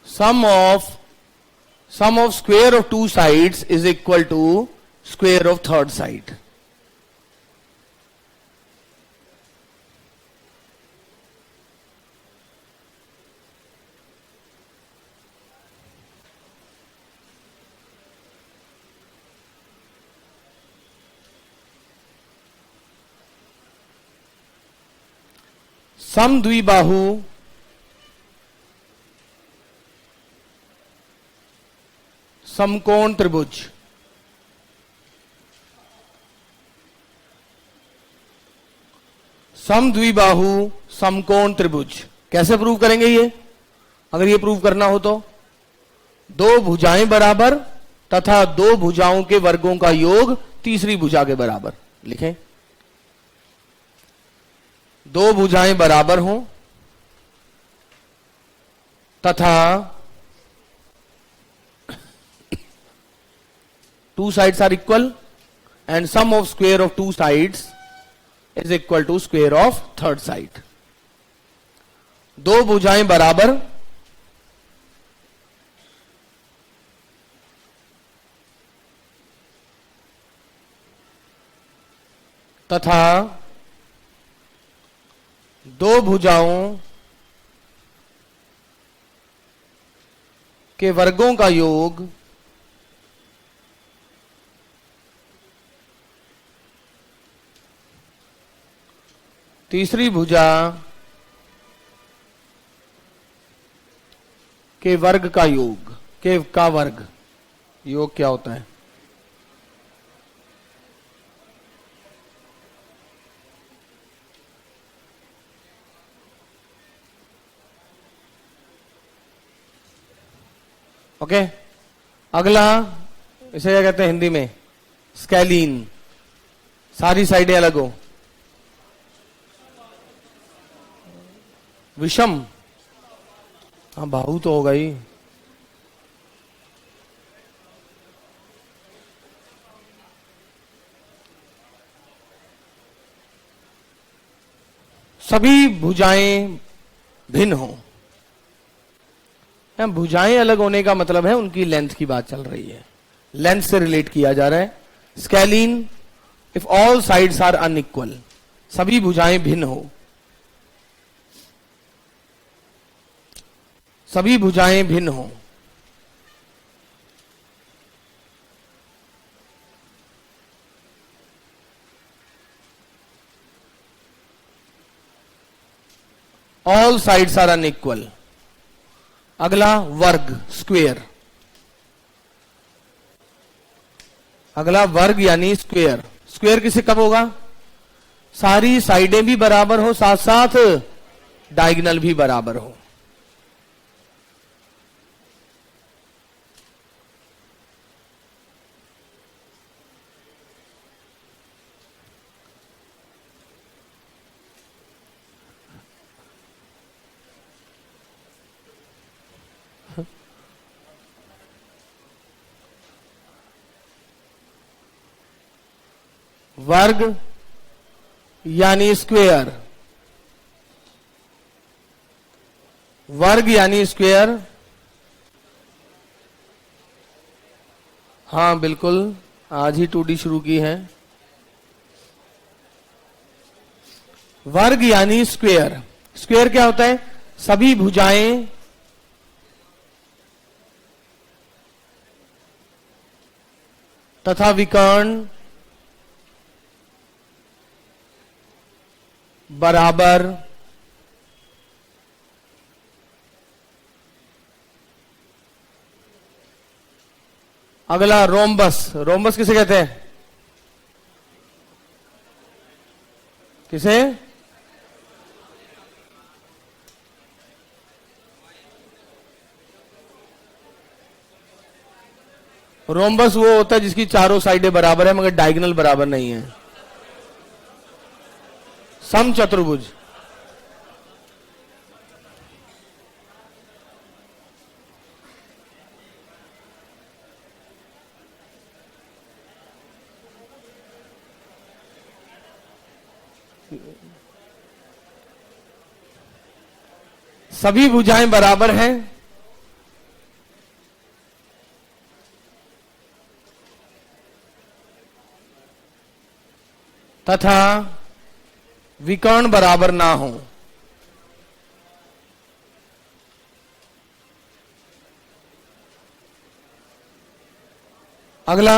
Sum of square of two sides is equal to square of third side. समद्विबाहु समकोण त्रिभुज, समद्विबाहु समकोण त्रिभुज कैसे प्रूव करेंगे ये? अगर ये प्रूव करना हो तो दो भुजाएं बराबर तथा दो भुजाओं के वर्गों का योग तीसरी भुजा के बराबर लिखें। दो भुजाएं बराबर हों तथा two sides are equal and sum of square of two sides is equal to square of third side. दो भुजाएं बराबर तथा दो भुजाओं के वर्गों का योग तीसरी भुजा के वर्ग का योग, के का वर्ग, योग क्या होता है? ओके अगला इसे क्या कहते हैं हिंदी में? स्केलीन। सारी साइडें अलग हो। विषम, हाँ बाहु तो होगा ही। सभी भुजाएं भिन्न हो। भुजाएं अलग होने का मतलब है उनकी लेंथ की बात चल रही है, लेंथ से रिलेट किया जा रहा है। Scalene, if all sides are unequal, सभी भुजाएं भिन्न हो। सभी भुजाएं भिन्न हों। All sides are unequal. अगला वर्ग, स्क्वेयर। अगला वर्ग यानी स्क्वेयर। स्क्वेयर किसे कब होगा? सारी साइडें भी बराबर हो, साथ साथ डायगोनल भी बराबर हो। वर्ग यानी स्क्वेयर। वर्ग यानी स्क्वेयर। हां बिल्कुल, आज ही 2D शुरू की है। वर्ग यानी स्क्वेयर। स्क्वेयर क्या होता है? सभी भुजाएं तथा विकर्ण बराबर अगला रोम्बस। रोम्बस किसे कहते हैं? किसे? रोम्बस वो होता है जिसकी चारों साइडें बराबर है मगर डायगोनल बराबर नहीं है। समचतुर्भुज। सभी भुजाएं बराबर हैं तथा विकर्ण बराबर ना हो। अगला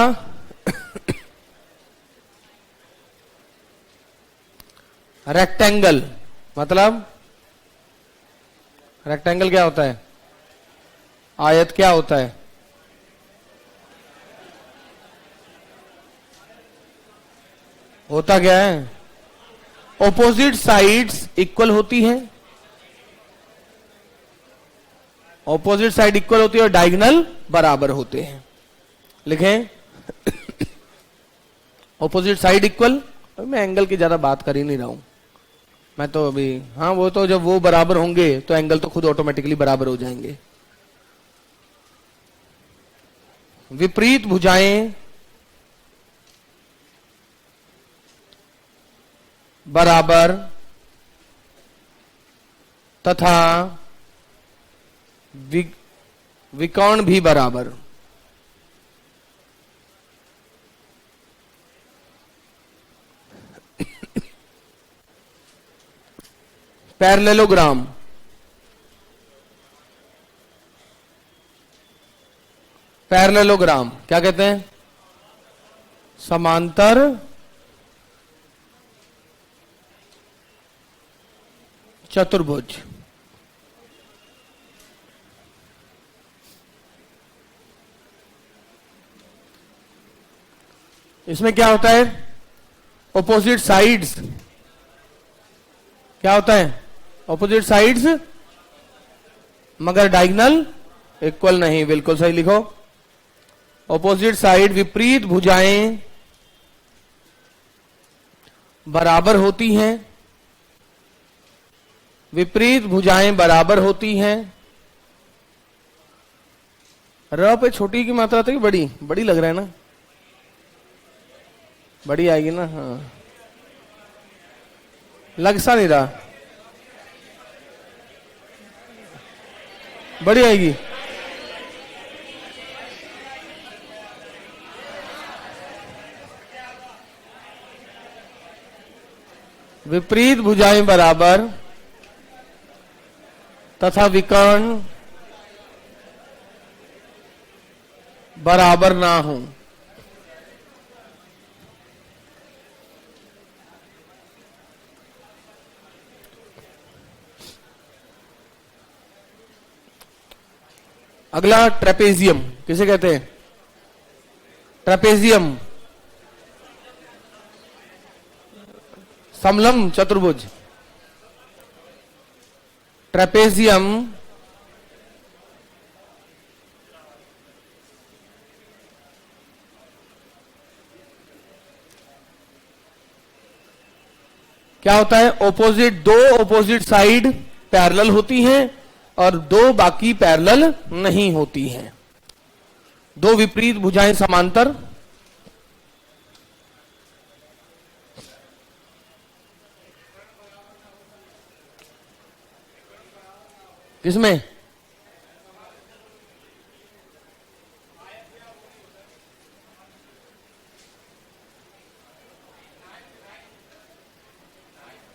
रेक्टेंगल। मतलब रेक्टेंगल क्या होता है? आयत क्या होता है? होता क्या है? ऑपोजिट साइड्स इक्वल होती है। ऑपोजिट साइड इक्वल होती है और डायगोनल बराबर होते हैं। लिखें ऑपोजिट साइड इक्वल। मैं एंगल की ज्यादा बात कर ही नहीं रहा हूं मैं तो अभी। हाँ वो तो जब वो बराबर होंगे तो एंगल तो खुद ऑटोमेटिकली बराबर हो जाएंगे। विपरीत भुजाएं बराबर तथा विकर्ण भी बराबर। पैरेललोग्राम। पैरेललोग्राम क्या कहते हैं? समांतर चतुर्भुज। इसमें क्या होता है? ऑपोजिट साइड्स क्या होता है? ऑपोजिट साइड्स मगर डायगोनल इक्वल नहीं। बिल्कुल सही लिखो। ऑपोजिट साइड विपरीत भुजाएं बराबर होती हैं। विपरीत भुजाएं बराबर होती हैं। र पे छोटी की मात्रा तो बड़ी बड़ी लग रहा है ना? बड़ी आएगी ना? हाँ लग सा नहीं रहा। बड़ी आएगी। विपरीत भुजाएं बराबर तथा विकर्ण बराबर ना हो। अगला ट्रेपेजियम किसे कहते हैं? ट्रेपेजियम समलम चतुर्भुज। ट्रेपेजियम क्या होता है? दो ओपोजिट साइड पैरेलल होती हैं और दो बाकी पैरेलल नहीं होती हैं। दो विपरीत भुजाएं समांतर, किसमें?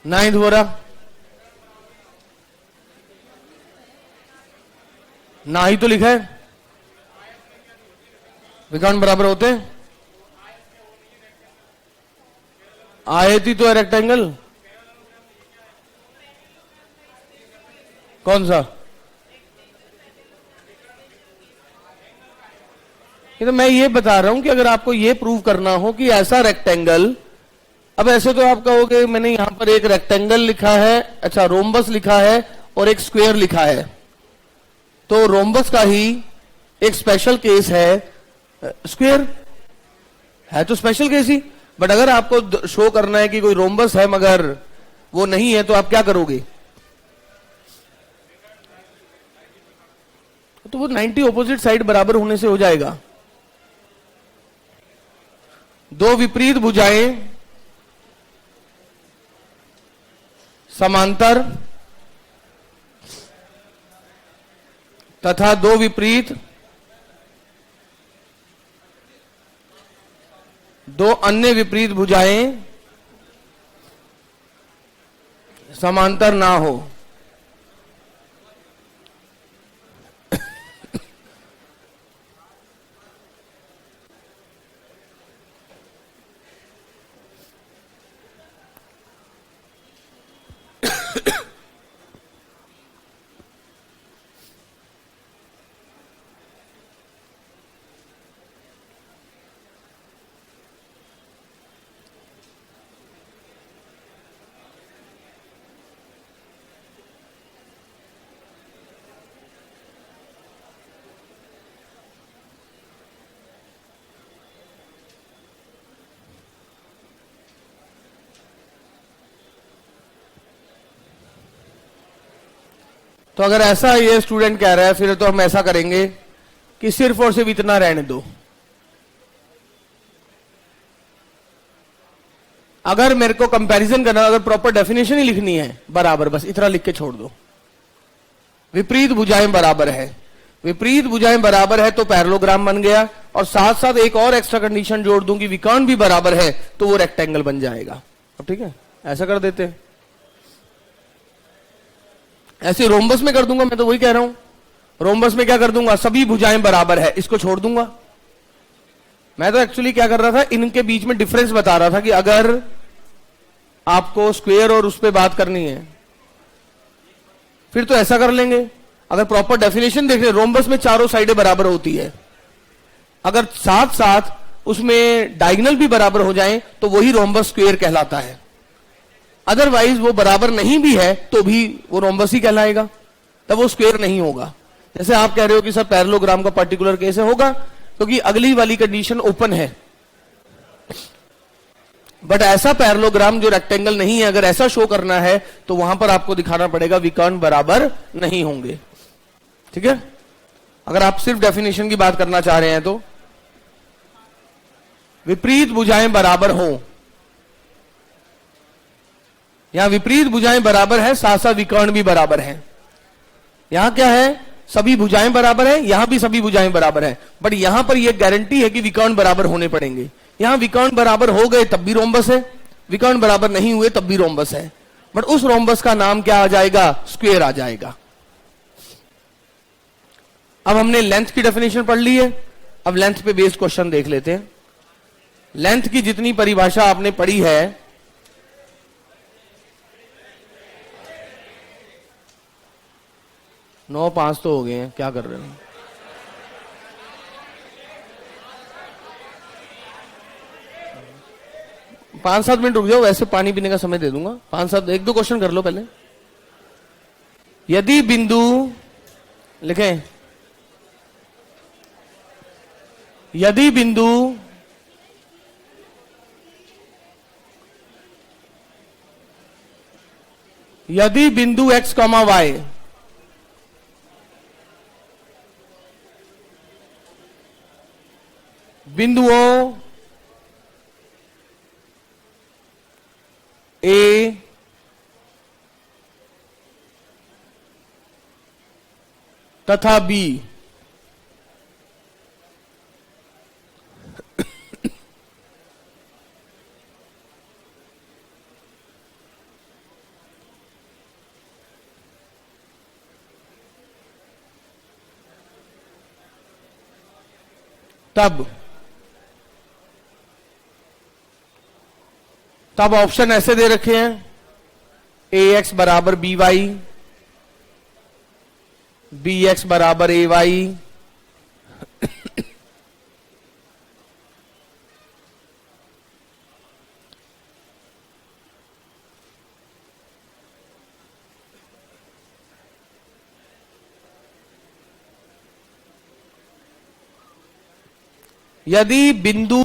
नाइन्थ हो रहा ना ही तो लिखा है विकर्ण बराबर होते हैं। आयती तो है रेक्टेंगल। कौन सा? ये तो मैं ये बता रहा हूं कि अगर आपको ये प्रूव करना हो कि ऐसा रेक्टेंगल, अब ऐसे तो आप कहोगे मैंने यहां पर एक रेक्टेंगल लिखा है, अच्छा रोम्बस लिखा है और एक स्क्वायर लिखा है, तो रोम्बस का ही एक स्पेशल केस है स्क्वायर, है तो स्पेशल केस ही। बट अगर आपको शो करना है कि कोई रोम्बस है मगर वो नहीं है, तो आप क्या करोगे? तो वो 90 ऑपोजिट साइड बराबर होने से हो जाएगा। दो विपरीत भुजाएं समांतर तथा दो अन्य विपरीत भुजाएं समांतर ना हो। तो अगर ऐसा ये स्टूडेंट कह रहा है, फिर तो हम ऐसा करेंगे कि सिर्फ और सिर्फ इतना रहने दो। अगर मेरे को कंपैरिजन करना, अगर प्रॉपर डेफिनेशन ही लिखनी है बराबर, बस इतना लिख के छोड़ दो। विपरीत भुजाएं बराबर है, विपरीत भुजाएं बराबर है तो पैरेललोग्राम बन गया, और साथ साथ एक और एक्स्ट्रा कंडीशन जोड़ दूं कि विकर्ण भी बराबर है तो वो रेक्टेंगल बन जाएगा। अब ठीक है, ऐसा कर देते हैं। ऐसे रोम्बस में कर दूंगा, मैं तो वही कह रहा हूं। रोम्बस में क्या कर दूंगा? सभी भुजाएं बराबर है, इसको छोड़ दूंगा। मैं तो एक्चुअली क्या कर रहा था, इनके बीच में डिफरेंस बता रहा था कि अगर आपको स्क्वायर और उस पर बात करनी है फिर तो ऐसा कर लेंगे। अगर प्रॉपर डेफिनेशन देख रहे, रोम्बस में चारों साइडें बराबर होती है, अगर साथ साथ उसमें डायगोनल भी बराबर हो जाएं तो वही रोम्बस स्क्वायर कहलाता है। अदरवाइज वो बराबर नहीं भी है तो भी वो रोम्बस ही कहलाएगा, तब वो स्क्वायर नहीं होगा। जैसे आप कह रहे हो कि सर पैरेललोग्राम का पर्टिकुलर केस है, होगा क्योंकि अगली वाली कंडीशन ओपन है। बट ऐसा पैरेललोग्राम जो रेक्टेंगल नहीं है, अगर ऐसा शो करना है तो वहां पर आपको दिखाना पड़ेगा विकर्ण बराबर नहीं होंगे। ठीक है, अगर आप सिर्फ डेफिनेशन की बात करना चाह रहे हैं तो विपरीत भुजाएं बराबर हो, यहां विपरीत भुजाएं बराबर है, साथ साथ विकर्ण भी बराबर है। यहां क्या है? सभी भुजाएं बराबर है, यहां भी सभी भुजाएं बराबर है, बट यहां पर यह गारंटी है कि विकर्ण बराबर होने पड़ेंगे। यहां विकर्ण बराबर हो गए तब भी रोम्बस है, विकर्ण बराबर नहीं हुए तब भी रोम्बस है, बट उस रोम्बस का नाम क्या आ जाएगा? स्क्वायर आ जाएगा। अब हमने लेंथ की डेफिनेशन पढ़ ली है, अब लेंथ पे बेस्ड क्वेश्चन देख लेते हैं। लेंथ की जितनी परिभाषा आपने पढ़ी है, नौ पांच तो हो गए हैं, क्या कर रहे हैं? पांच सात मिनट रुक जाओ, वैसे पानी पीने का समय दे दूंगा। पांच सात, एक दो क्वेश्चन कर लो पहले। यदि बिंदु लिखें, यदि बिंदु x, y बिंदुओं A तथा B तब ऑप्शन ऐसे दे रखे हैं, ax बराबर by, bx बराबर ay, यदि बिंदु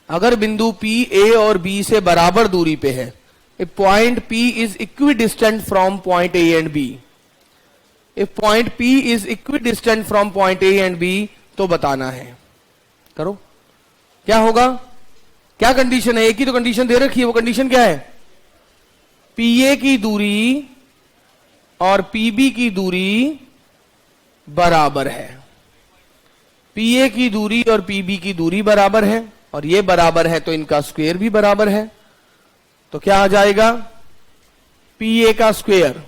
अगर बिंदु P A और B से बराबर दूरी पे है, if point P is equidistant from point A and B, if point P is equidistant from point A and B, तो बताना है। करो, क्या होगा? क्या कंडीशन है? एक ही तो कंडीशन दे रखी है, वो कंडीशन क्या है? PA की दूरी और PB की दूरी बराबर है। PA की दूरी और PB की दूरी बराबर है, और ये बराबर है तो इनका स्क्वायर भी बराबर है। तो क्या आ जाएगा? PA का square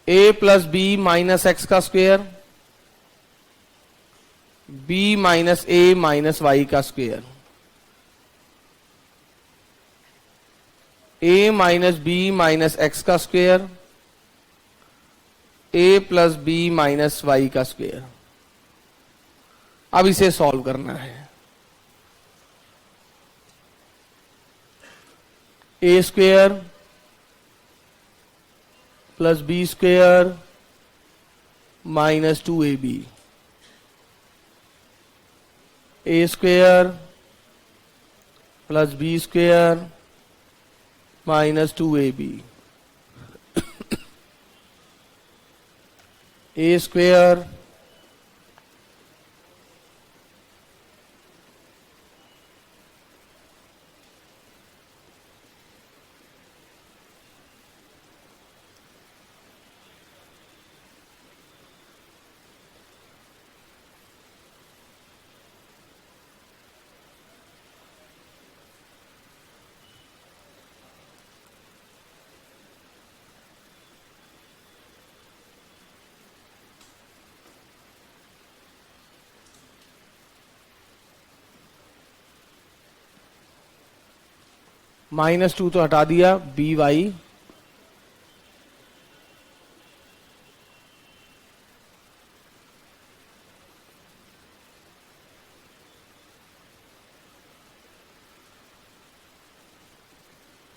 A plus B minus x का square, B minus A minus y का square, A minus B minus x का square, A plus B minus y का स्क्वायर। अब इसे सॉल्व करना है। A square plus B square minus 2AB, A square plus B square minus 2AB, A square minus 2 तो हटा दिया, BY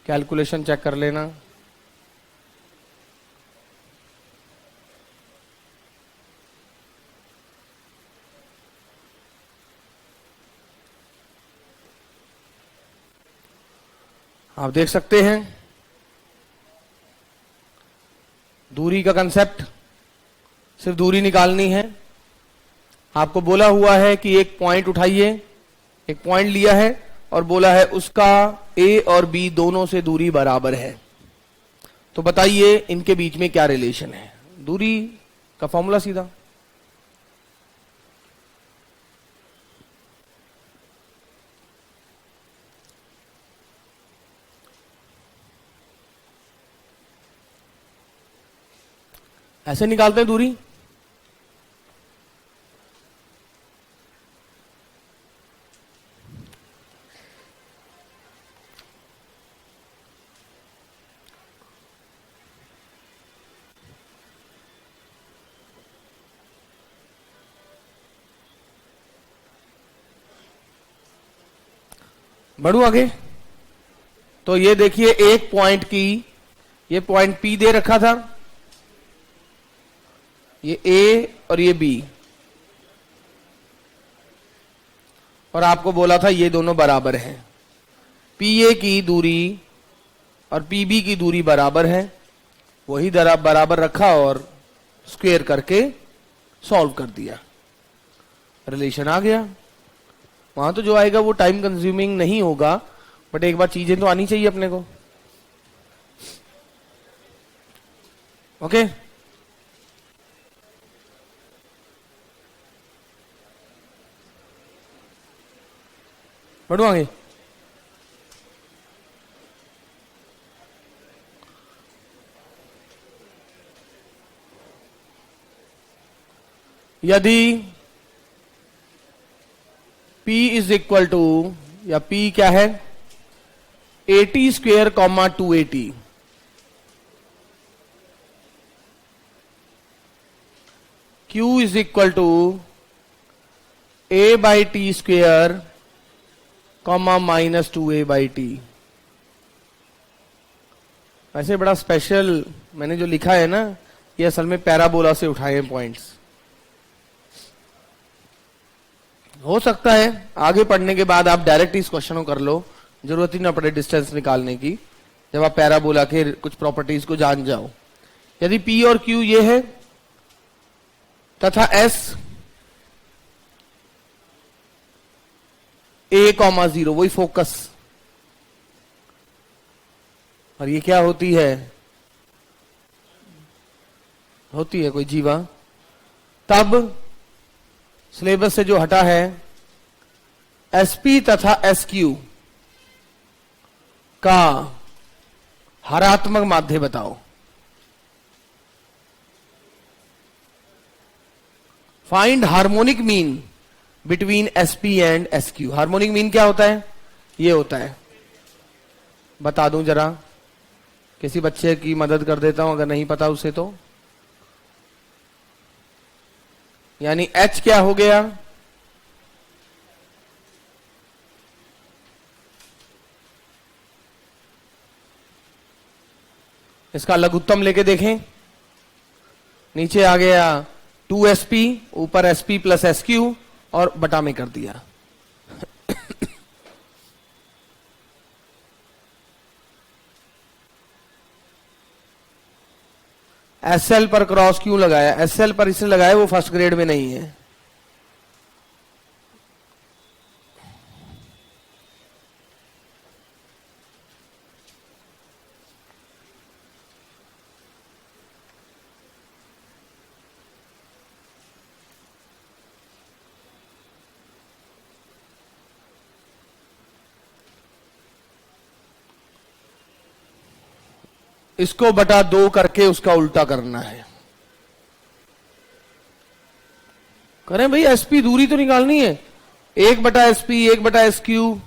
calculation check कर लेना। आप देख सकते हैं दूरी का कंसेप्ट, सिर्फ दूरी निकालनी है। आपको बोला हुआ है कि एक पॉइंट उठाइए, एक पॉइंट लिया है और बोला है उसका A और B दोनों से दूरी बराबर है। तो बताइए इनके बीच में क्या रिलेशन है? दूरी का फॉर्मूला सीधा, ऐसे निकालते हैं दूरी। बढ़ू आगे। तो ये देखिए एक पॉइंट की, ये पॉइंट P दे रखा था, ये A और ये B, और आपको बोला था ये दोनों बराबर हैं। PA की दूरी और PB की दूरी बराबर है, वही बराबर रखा और स्क्वायर करके सॉल्व कर दिया, रिलेशन आ गया। वहां तो जो आएगा वो टाइम कंज्यूमिंग नहीं होगा, बट एक बार चीजें तो आनी चाहिए अपने को। ओके, बढ़ो आगे। यदि P इज इक्वल टू, या P क्या है, 80 square comma 280, Q is equal to A by T square comma -2A/T। वैसे बड़ा स्पेशल मैंने जो लिखा है ना, ये असल में पैराबोला से उठाए हैं पॉइंट्स। हो सकता है आगे पढ़ने के बाद आप डायरेक्ट इस क्वेश्चन को कर लो, जरूरत ही ना पड़े डिस्टेंस निकालने की, जब आप पैराबोला के कुछ प्रॉपर्टीज को जान जाओ। यदि P और Q ये है तथा S A,0, वही फोकस, और ये क्या होती है, होती है कोई जीवा, तब सिलेबस से जो हटा है SP तथा SQ का हरात्मक माध्य बताओ। Find harmonic mean between SP and SQ। Harmonic mean क्या होता है, ये होता है, बता दूं जरा, किसी बच्चे की मदद कर देता हूं अगर नहीं पता उसे तो। यानी H क्या हो गया, इसका लघुत्तम लेके देखें, नीचे आ गया 2SP, ऊपर SP प्लस SQ और बटा में कर दिया। SL पर क्रॉस क्यों लगाया, SL पर इसलिए लगाया वो फर्स्ट ग्रेड में नहीं है। इसको बटा 2 करके उसका उल्टा करना है। करें भाई, SP दूरी तो निकालनी है, 1/SP 1/SQ।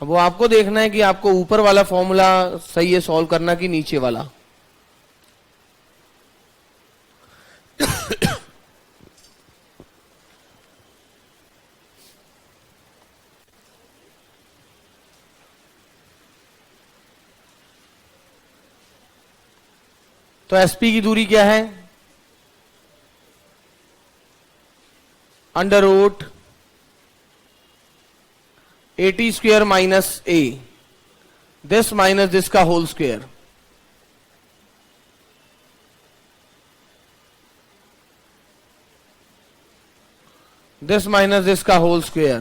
अब वो आपको देखना है कि आपको ऊपर वाला फॉर्मूला सही है सॉल्व करना कि नीचे वाला। तो SP की दूरी क्या है, √80 square minus A, this minus this का whole square. This minus this का होल स्क्वेयर।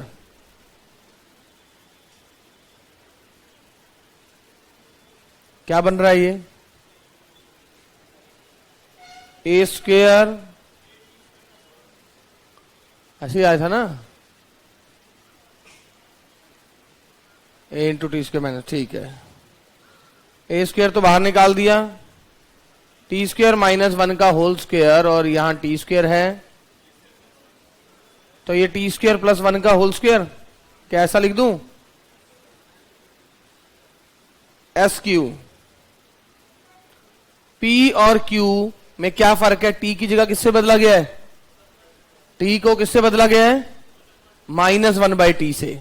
क्या बन रहा है ये, A स्क्वेयर, ऐसे आया था ना, A into T square minus, ठीक है। A स्क्वेयर तो बाहर निकाल दिया, टी स्क्वायर माइनस 1 का होल स्क्वायर और यहां टी स्क्वायर है, तो ये टी स्क्वायर प्लस 1 का होल स्क्वायर, क्या ऐसा लिख दूं? S Q. पी और क्यू में क्या फर्क है? टी की जगह किससे बदला गया है? टी को किससे बदला गया है? -1/t से।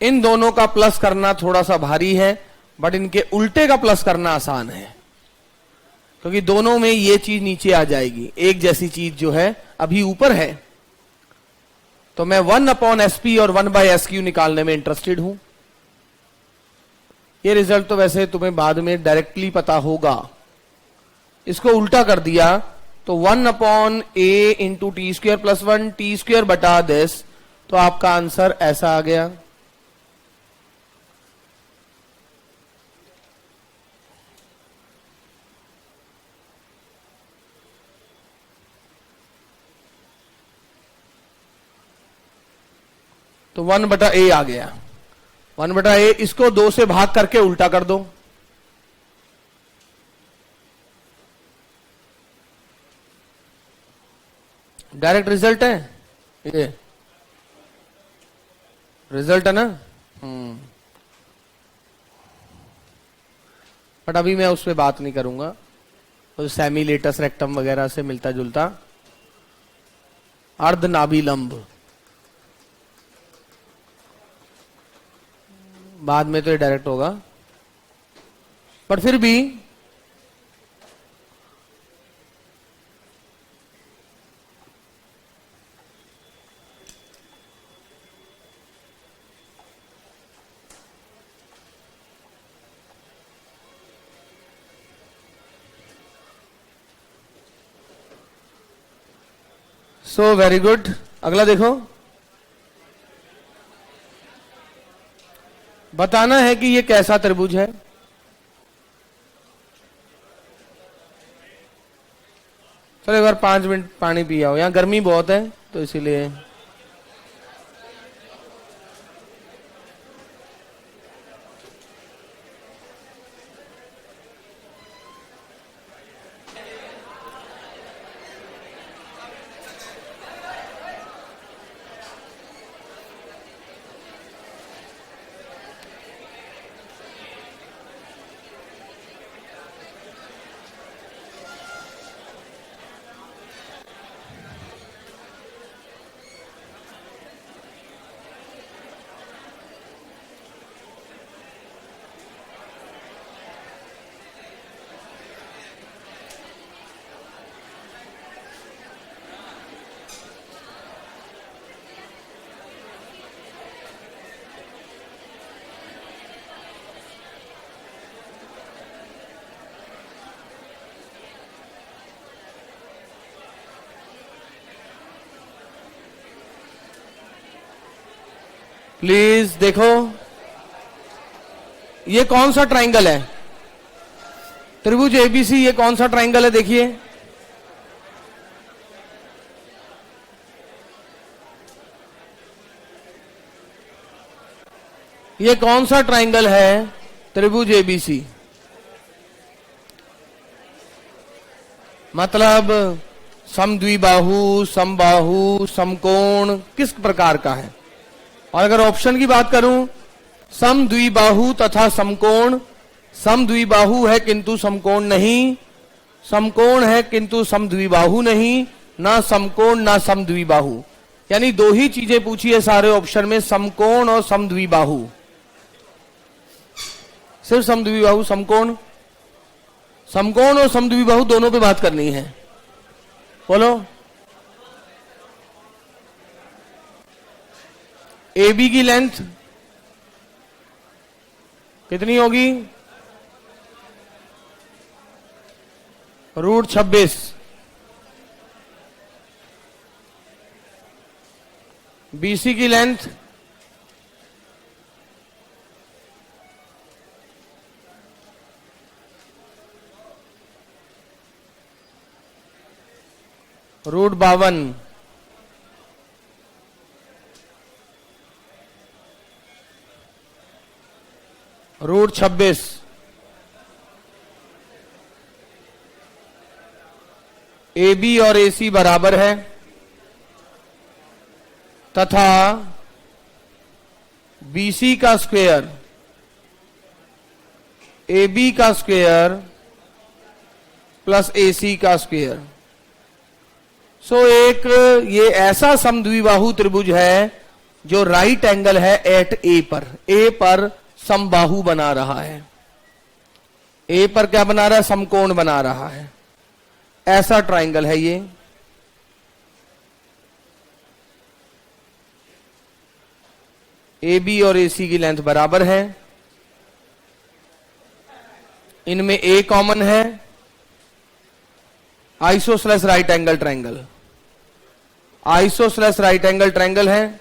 इन दोनों का प्लस करना थोड़ा सा भारी है, बट इनके उल्टे का प्लस करना आसान है, क्योंकि दोनों में ये चीज नीचे आ जाएगी। एक जैसी चीज जो है अभी ऊपर है, तो मैं 1/SP और 1/SQ निकालने में इंटरेस्टेड हूं। ये रिजल्ट तो वैसे तुम्हें बाद में डायरेक्टली पता होगा। इसको उल्टा कर दिया तो 1/A into T square plus 1 T square बटा दिस, तो आपका आंसर ऐसा आ गया। तो 1/A आ गया। 1/A, इसको 2 से भाग करके उल्टा कर दो। डायरेक्ट रिजल्ट है ये, रिजल्ट है ना। बट अभी मैं उस पर बात नहीं करूंगा, तो सेमी लेटस रेक्टम वगैरह से मिलता जुलता। अर्धनाभिलंब, बाद में तो ये डायरेक्ट होगा, पर फिर भी सो वेरी गुड। अगला देखो, बताना है कि ये कैसा त्रिभुज है। चलो एक बार 5 मिनट पानी पी आओ, यहां गर्मी बहुत है तो इसीलिए। प्लीज देखो, ये कौन सा ट्राइंगल है? त्रिभुज एबीसी, ये कौन सा ट्राइंगल है? देखिए, ये कौन सा ट्राइंगल है? त्रिभुज एबीसी। मतलब समद्विबाहु, समबाहु, समकोण किस प्रकार का है? और अगर ऑप्शन की बात करूं, समद्विबाहु तथा समकोण, समद्विबाहु है किंतु समकोण नहीं, समकोण है किंतु समद्विबाहु नहीं, ना समकोण ना समद्विबाहु, यानी 2 ही चीजें पूछी है सारे ऑप्शन में, समकोण और समद्विबाहु। सिर्फ समद्विबाहु, समकोण, समकोण और समद्विबाहु दोनों पे बात करनी है। बोलो, AB की लेंथ कितनी होगी? √26। BC की लेंथ √52, √26, AB और AC बराबर है तथा BC का स्क्वायर AB का स्क्वायर प्लस AC का स्क्वायर। सो एक ये ऐसा समद्विबाहु त्रिभुज है जो राइट एंगल है एट A पर समबाहु बना रहा है। A पर क्या बना रहा है? समकोण बना रहा है। ऐसा ट्राइंगल है ये। AB और AC की लेंथ बराबर है, इनमें A कॉमन है, isosceles right angle triangle, isosceles right angle triangle है।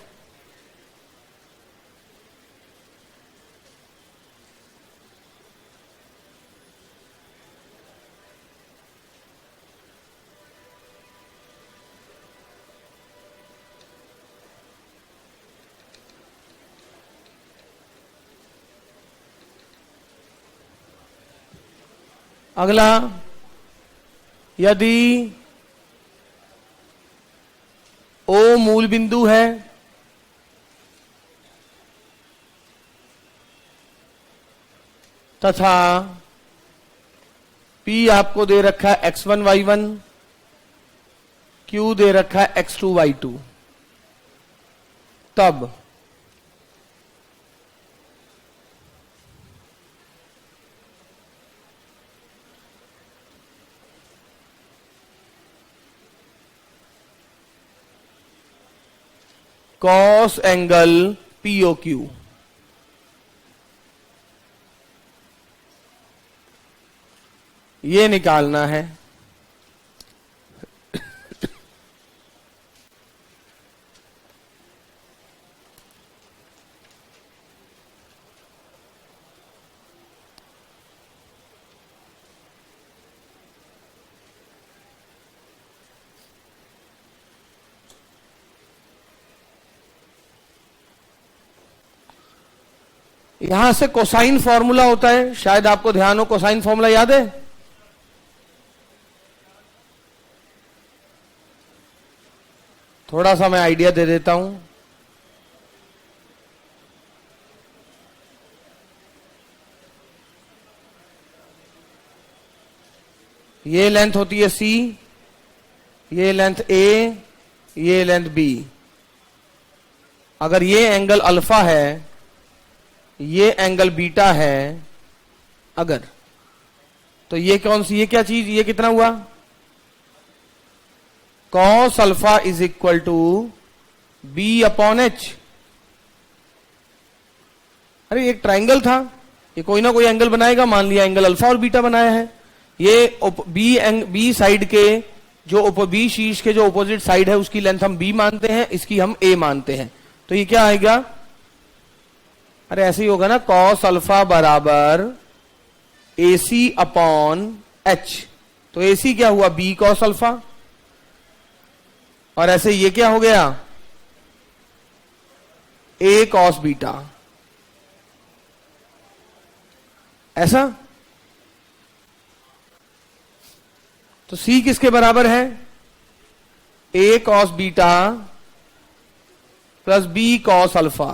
अगला, यदि O मूल बिंदु है तथा P आपको दे रखा है x1 y1, Q दे रखा है x2 y2, तब कॉस एंगल POQ ये निकालना है। यहां से कोसाइन फॉर्मूला होता है, शायद आपको ध्यान हो। कोसाइन फॉर्मूला याद है? थोड़ा सा मैं आइडिया दे देता हूं। ये लेंथ होती है C, ये लेंथ A, ये लेंथ B। अगर ये एंगल अल्फा है, ये एंगल बीटा है अगर, तो ये कौन सी, ये क्या चीज, ये कितना हुआ? Cos alpha is equal to B/H। अरे एक ट्राइंगल था, ये कोई ना कोई एंगल बनाएगा। मान लिया एंगल अल्फा और बीटा बनाया है। ये बी साइड के जो बी शीर्ष के जो ऑपोजिट साइड है उसकी लेंथ हम B मानते हैं, इसकी हम A मानते हैं। तो ये क्या आएगा? अरे ऐसे ही होगा ना, कॉस अल्फा बराबर AC/H। तो AC क्या हुआ? B cos alpha. और ऐसे ये क्या हो गया? A cos beta. ऐसा। तो C किसके बराबर है? A cos beta plus B cos alpha.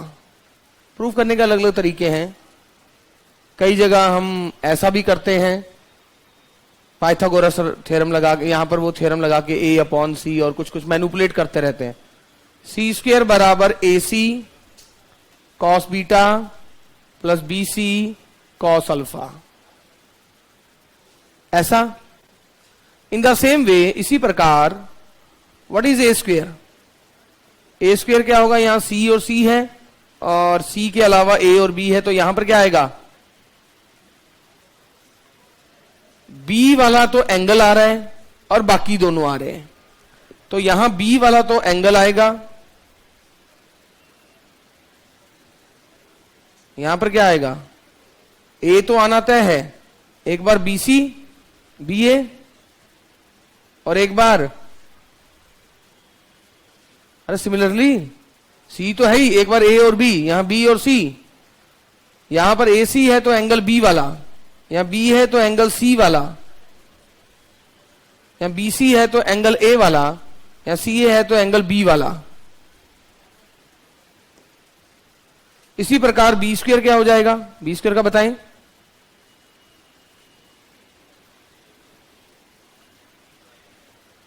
Prove करने के अलग अलग तरीके हैं। कई जगह हम ऐसा भी करते हैं, पाइथागोरस थ्योरम लगा के, यहां पर वो थ्योरम लगा के A/C और कुछ कुछ मैनिपुलेट करते रहते हैं। C² बराबर AC cos beta plus BC cos alpha. ऐसा। इन द सेम वे, इसी प्रकार व्हाट इज A²? A² क्या होगा? यहां C और C है और C के अलावा A और B है, तो यहां पर क्या आएगा? B वाला तो एंगल आ रहा है और बाकी दोनों आ रहे हैं, तो यहां B वाला तो एंगल आएगा, यहां पर क्या आएगा? A तो आना तय है। एक बार BC BA और एक बार अरे सिमिलरली सी तो है ही, एक बार ए और बी, यहां बी और सी, यहां पर ए सी है तो एंगल बी वाला, यहां बी है तो एंगल सी वाला, यहां बी सी है तो एंगल ए वाला, यहां सी ए है तो एंगल बी वाला। इसी प्रकार बी स्क्वायर क्या हो जाएगा, बी स्क्वायर का बताएं।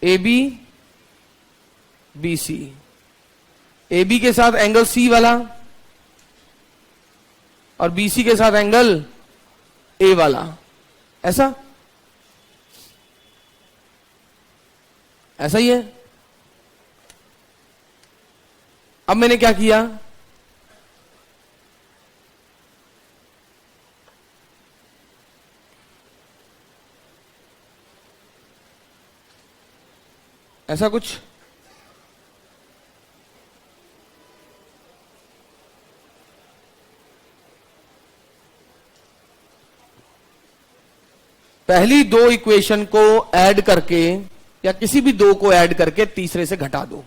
A B B C, A B के साथ एंगल सी वाला और बी सी के साथ एंगल ए वाला, ऐसा ऐसा ही है। अब मैंने क्या किया, ऐसा कुछ, पहली दो इक्वेशन को ऐड करके या किसी भी दो को ऐड करके तीसरे से घटा दो,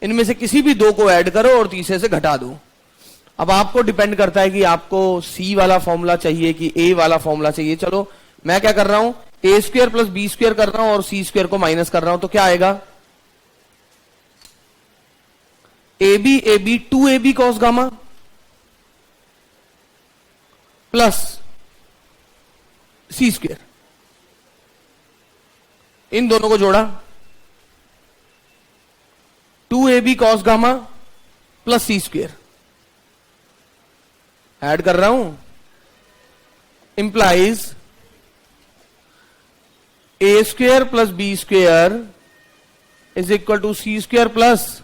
इनमें से किसी भी दो को ऐड करो और तीसरे से घटा दो। अब आपको डिपेंड करता है कि आपको सी वाला फॉर्मूला चाहिए कि ए वाला फॉर्मूला चाहिए। चलो मैं क्या कर रहा हूं, ए स्क्वायर प्लस बी स्क्वायर कर रहा हूं और सी स्क्वायर को माइनस कर रहा हूं, तो क्या आएगा, A B 2ab cos gamma plus C square, इन दोनों को जोड़ा 2ab cos gamma plus C square, add कर रहा हूं, implies A square plus B square is equal to C square plus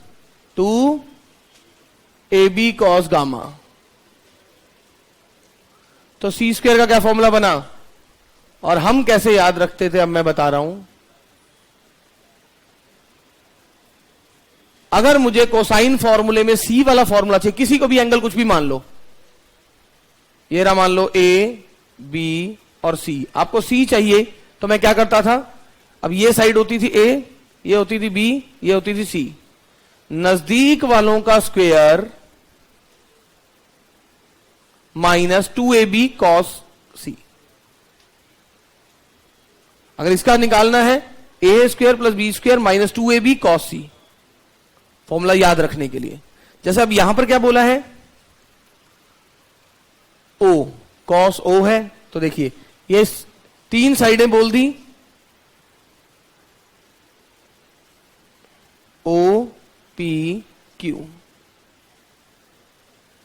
2ab cos gamma. तो सी स्क्वायर का क्या फॉर्मूला बना और हम कैसे याद रखते थे, अब मैं बता रहा हूं। अगर मुझे कोसाइन फॉर्मूले में सी वाला फॉर्मूला चाहिए, किसी को भी एंगल कुछ भी मान लो, ये रहा मान लो ए बी और सी, आपको सी चाहिए तो मैं क्या करता था, अब ये साइड होती थी ए, ये होती थी बी, ये होती थी सी, नजदीक वालों का स्क्वायर माइनस 2ab कॉस सी। अगर इसका निकालना है A square plus B square minus 2ab cos C, formula याद रखने के लिए। जैसे अब यहां पर क्या बोला है, ओ कॉस ओ है, तो देखिए ये तीन साइडें बोल दी, ओ पी क्यू,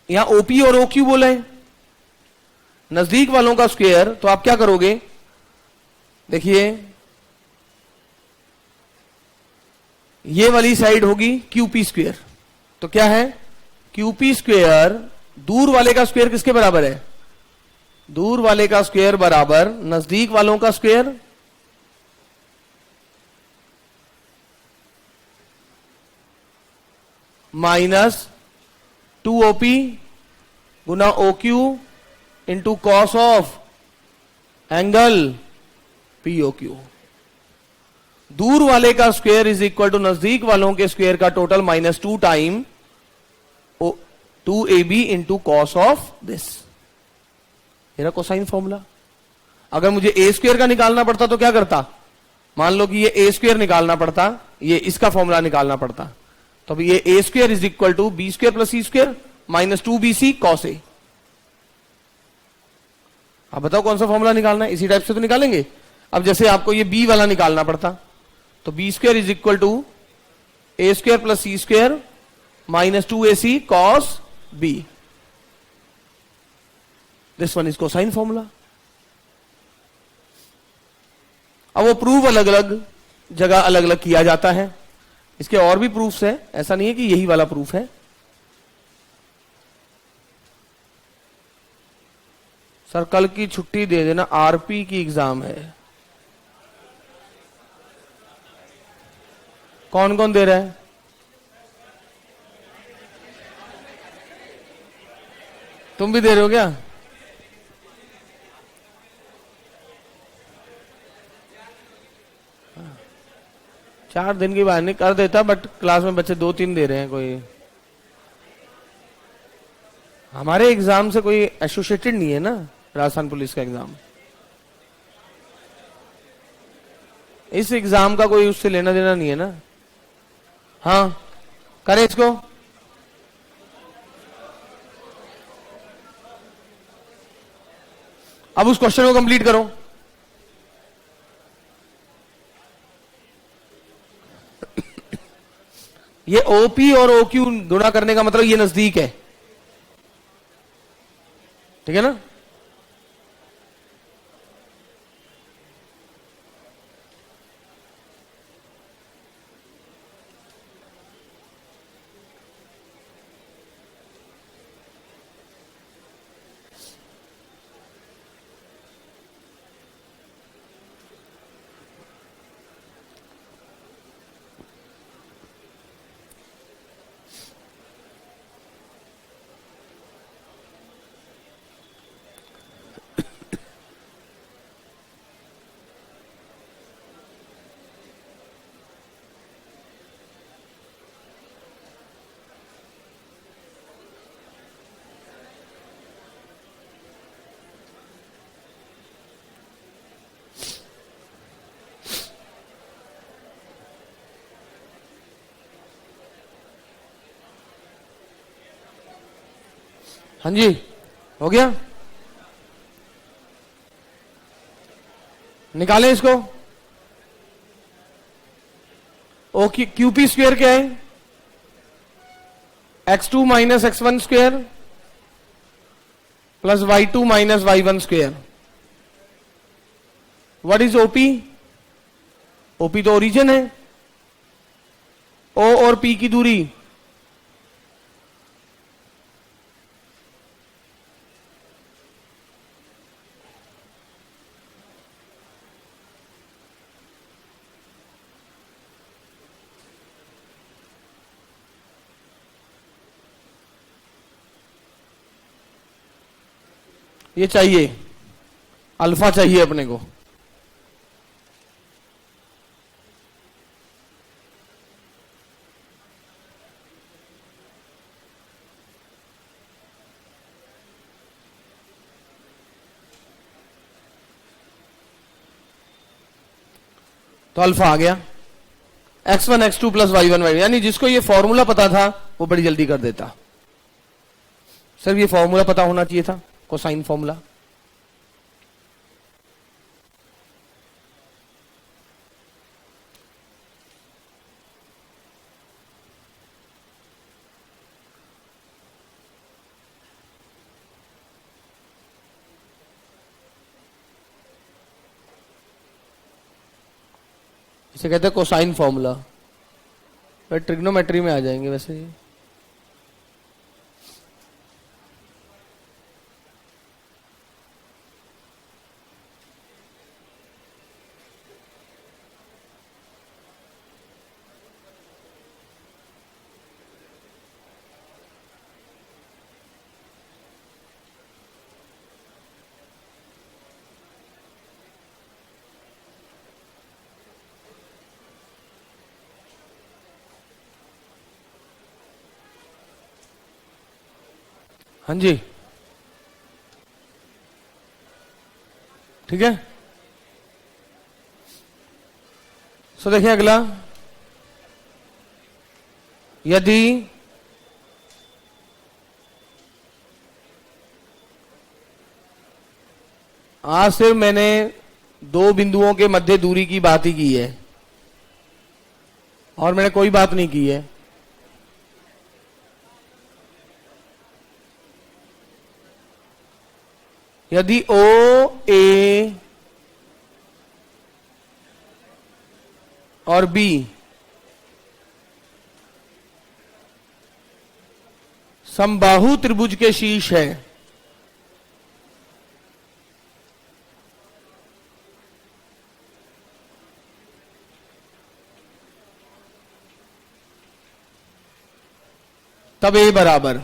यहां ओपी और ओ क्यू बोला है, नजदीक वालों का स्क्वायर, तो आप क्या करोगे, देखिए ये वाली साइड होगी क्यूपी स्क्वायर, तो क्या है क्यूपी स्क्वायर, दूर वाले का स्क्वायर किसके बराबर है, दूर वाले का स्क्वायर बराबर नजदीक वालों का square, minus 2op Guna OQ into cos of angle POQ। दूर वाले का स्क्वायर इज इक्वल टू नजदीक वालों के स्क्वायर का total minus 2 time 2ab into cos of this, मेरा कोसाइन फॉर्मूला। अगर मुझे ए स्क्वायर का निकालना पड़ता तो क्या करता, मान लो कि ये ए स्क्वायर निकालना पड़ता, ये इसका फॉर्मूला निकालना पड़ता, तो अभी ये A square is equal to B square plus C square minus 2bc cos A. आप बताओ कौन सा फॉर्मूला निकालना है, इसी टाइप से तो निकालेंगे। अब जैसे आपको ये बी वाला निकालना पड़ता, तो B square is equal to A square plus C square minus 2ac cos B, this one is cosine formula. अब वो प्रूफ अलग अलग जगह अलग अलग किया जाता है, इसके और भी प्रूफ्स है, ऐसा नहीं है कि यही वाला प्रूफ है। सर कल की छुट्टी दे देना, आरपी की एग्जाम है। कौन कौन दे रहा है, तुम भी दे रहे हो क्या, 4 दिन की बात नहीं कर देता, बट क्लास में बच्चे 2-3 दे रहे हैं। कोई हमारे एग्जाम से कोई एसोसिएटेड नहीं है ना, राजस्थान पुलिस का एग्जाम। इस एग्जाम का कोई उससे लेना देना नहीं है ना। हाँ, करें इसको। अब उस क्वेश्चन को कंप्लीट करो। ये ओपी और ओक्यू गुणा करने का मतलब ये नजदीक है, ठीक है ना। हाँ जी, हो गया। निकालें इसको। ओ क्यूपी स्क्वेयर क्या है? x2 minus x1 square plus y2 minus y1 square. What is OP? OP तो ओरिजिन है। ओ और पी की दूरी ये चाहिए, अल्फा चाहिए अपने को। तो अल्फा आ गया x1 x2 plus y1 y, यानी जिसको ये फॉर्मूला पता था वो बड़ी जल्दी कर देता। सर ये फॉर्मूला पता होना चाहिए था, कोसाइन फॉर्मूला। इसे कहते हैं कोसाइन फॉर्मूला। ट्रिग्नोमेट्री में आ जाएंगे वैसे ये। हाँ जी, ठीक है। सो देखिए अगला, यदि आज सिर्फ मैंने 2 बिंदुओं के मध्य दूरी की बात ही की है और मैंने कोई बात नहीं की है, यदि ओ ए और बी समबाहु त्रिभुज के शीर्ष है, तब ए बराबर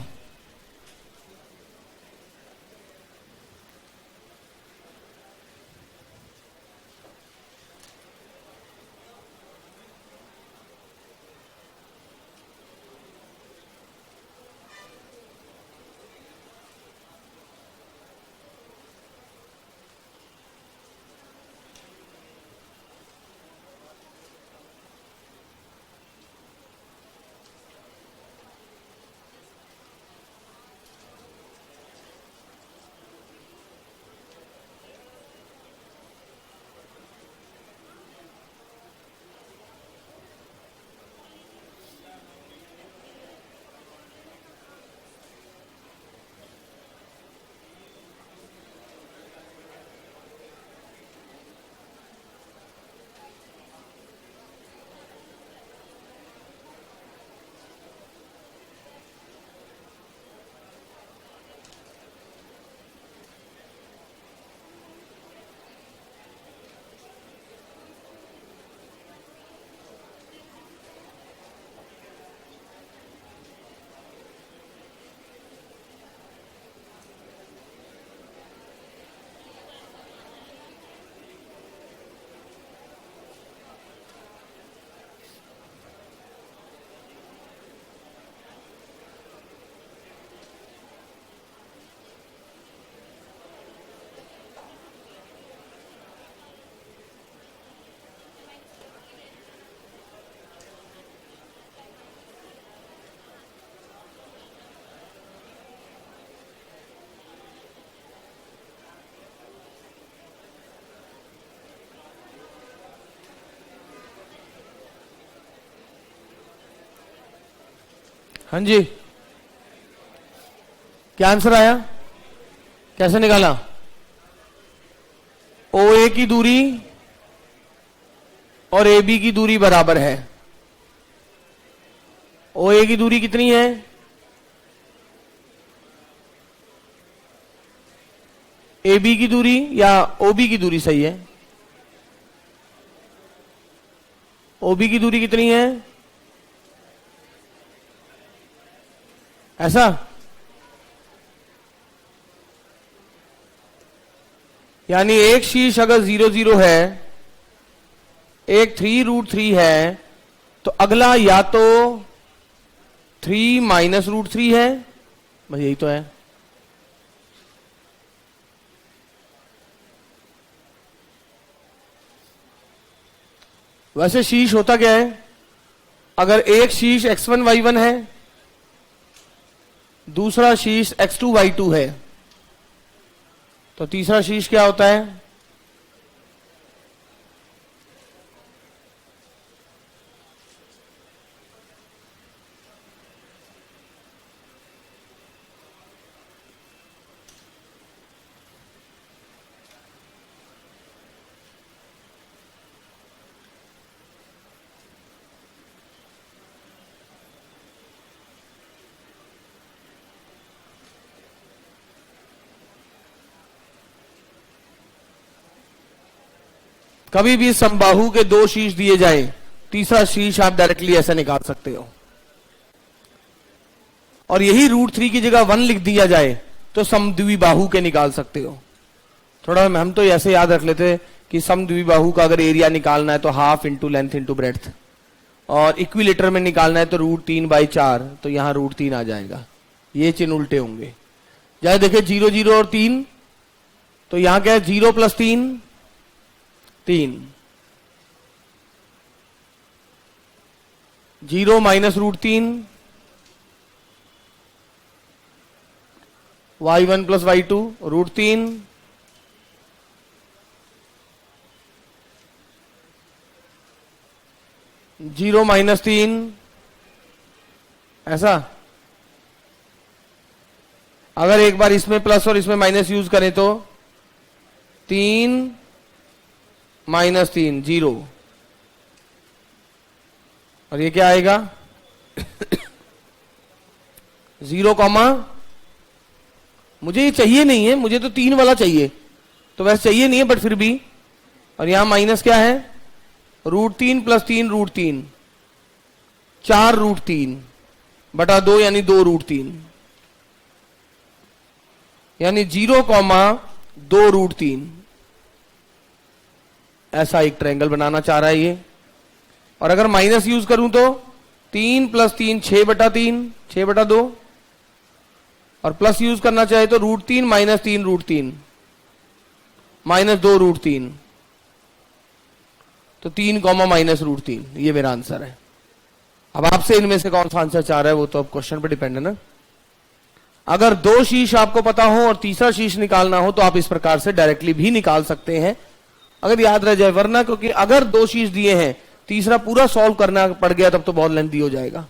हाँ जी, क्या आंसर आया? कैसे निकाला? ओ ए की दूरी और ए बी की दूरी बराबर है। ओ ए की दूरी कितनी है? ए बी की दूरी या ओ बी की दूरी सही है? ओ बी की दूरी कितनी है? ऐसा? यानी एक शीर्ष अगर 0 0 है, एक 3√3 है, तो अगला या तो 3 -√3 है, बस यही तो है। वैसे शीर्ष होता क्या है? अगर एक शीर्ष x1 y1 है, दूसरा शीर्ष x2 y2 है, तो तीसरा शीर्ष क्या होता है? कभी भी समबाहु के दो शीर्ष दिए जाए, तीसरा शीर्ष आप डायरेक्टली ऐसा निकाल सकते हो। और यही √3 की जगह 1 लिख दिया जाए तो समद्विबाहु के निकाल सकते हो। थोड़ा हम तो ऐसे याद रख लेते कि समद्विबाहु का अगर एरिया निकालना है तो half into length into breadth, और इक्विलेटर में निकालना है तो √3/4, तो यहां √3 आ जाएगा। ये चिन्ह उल्टे होंगे। जैसे देखिए 0 0 और 3, तो यहां क्या है? 0 + 3 3, 0 -√3, y1 + y2 √3, 0 -3, ऐसा। अगर एक बार इसमें प्लस और इसमें माइनस यूज करें तो 3 -3 0, और ये क्या आएगा? 0, मुझे ये चाहिए नहीं है, मुझे तो 3 वाला चाहिए, तो वैसे चाहिए नहीं है बट फिर भी। और यहां माइनस क्या है? √3 + 3 √3, 4√3/2 यानी 2√3, यानी 0, 2√3। ऐसा एक ट्रायंगल बनाना चाह रहा है ये। और अगर माइनस यूज करूं तो 3 + 3 6/3, 6/2, और प्लस यूज करना चाहे तो √3 - 3 √3 -2√3, तो 3, -√3। ये मेरा आंसर है। अब आपसे इनमें से कौन सा आंसर चाह रहा है वो तो अब क्वेश्चन पर डिपेंड है ना। अगर दो शीर्ष आपको पता हो और तीसरा शीर्ष निकालना हो तो आप इस प्रकार से डायरेक्टली भी निकाल सकते हैं, अगर याद रह जाए। वरना क्योंकि अगर दो शीर्ष दिए हैं, तीसरा पूरा सॉल्व करना पड़ गया तब तो बहुत लेंथी हो जाएगा,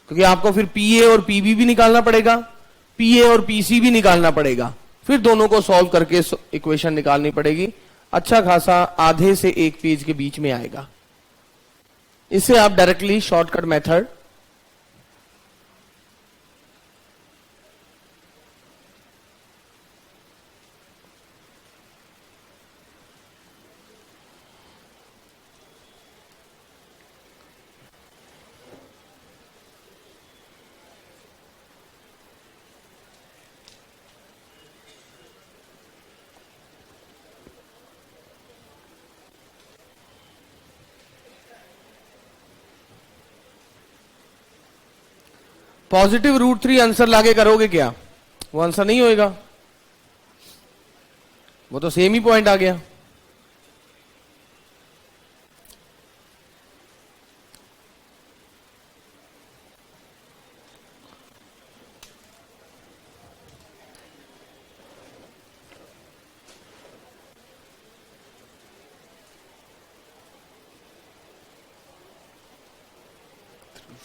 क्योंकि आपको फिर पीए और पीबी भी निकालना पड़ेगा, पीए और पीसी भी निकालना पड़ेगा, फिर दोनों को सॉल्व करके इक्वेशन निकालनी पड़ेगी। अच्छा खासा आधे से 1 पेज के बीच में आएगा। इससे आप directly shortcut method positive √3 answer लाके करोगे क्या? वो आंसर नहीं होएगा, वो तो सेम ही पॉइंट आ गया।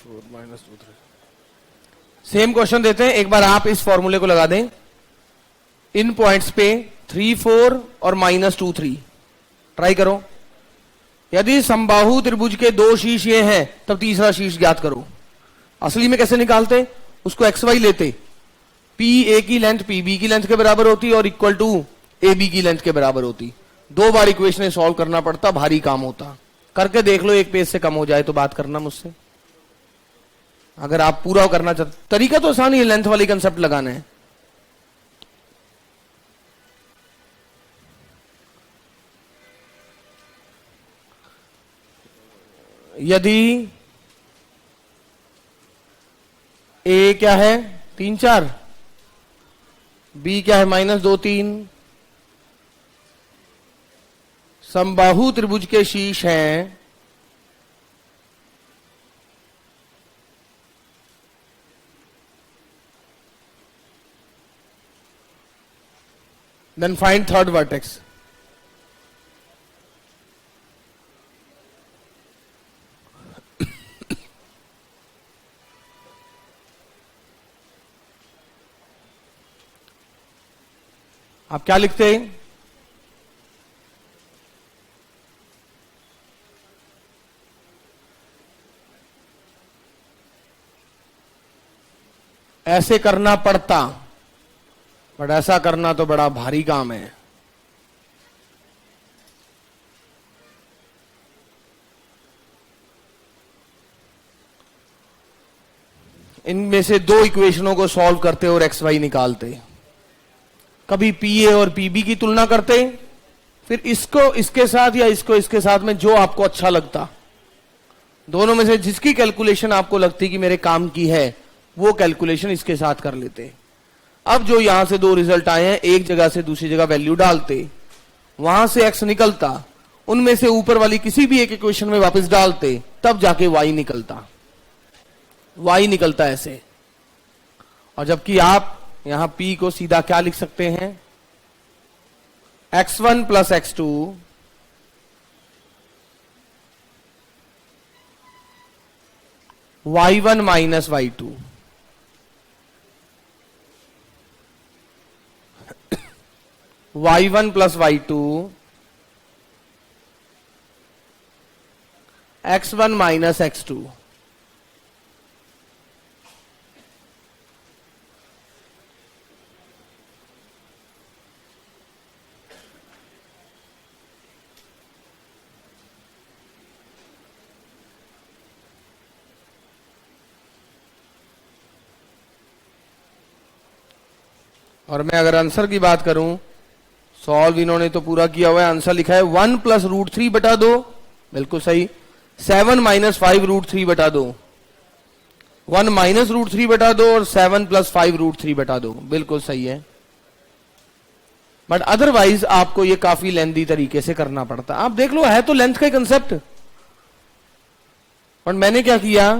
-2 3 सेम क्वेश्चन देते हैं, एक बार आप इस फॉर्मूले को लगा दें। इन पॉइंट्स पे 3 4 और -2 3 ट्राई करो। यदि समबाहु त्रिभुज के 2 शीर्ष ये हैं तब तीसरा शीर्ष ज्ञात करो। असली में कैसे निकालते? उसको XY लेते, PA की लेंथ PB की लेंथ के बराबर होती और इक्वल टू AB की लेंथ के बराबर होती। 2 बार इक्वेशन सॉल्व करना पड़ता, भारी काम होता। करके देख लो, एक पेज से कम हो जाए तो बात करना मुझसे। अगर आप पूरा करना चाहते, तरीका तो आसान ही है, लेंथ वाली कंसेप्ट लगाना है। यदि A क्या है 3 4, B क्या है -2 3, समबाहु त्रिभुज के शीर्ष हैं then find third vertex। आप क्या लिखते हैं? ऐसे करना पड़ता, बट ऐसा करना तो बड़ा भारी काम है। इनमें से 2 इक्वेशनों को सॉल्व करते और XY निकालते। कभी PA और PB की तुलना करते, फिर इसको इसके साथ या इसको इसके साथ में जो आपको अच्छा लगता, दोनों में से जिसकी कैलकुलेशन आपको लगती कि मेरे काम की है, वो कैलकुलेशन इसके साथ कर लेते। अब जो यहां से 2 रिजल्ट आए हैं, एक जगह से दूसरी जगह वैल्यू डालते, वहां से X निकलता, उनमें से ऊपर वाली किसी भी एक इक्वेशन में वापस डालते, तब जाके Y निकलता। Y निकलता ऐसे। और जबकि आप यहां P को सीधा क्या लिख सकते हैं? X1 + X2 Y1 - Y2। Y1 + Y2 X1 - X2। और मैं अगर आंसर की बात करूं, सॉल्व इन्होंने तो पूरा किया हुआ है। आंसर लिखा है 1 + √3/2, बिल्कुल सही। 7 - 5 √3/2, 1 - √3/2 और 7 + 5 √3/2, बिल्कुल सही है। बट अदरवाइज आपको ये काफी लेंथी तरीके से करना पड़ता। आप देख लो, है तो लेंथ का कंसेप्ट, बट मैंने क्या किया,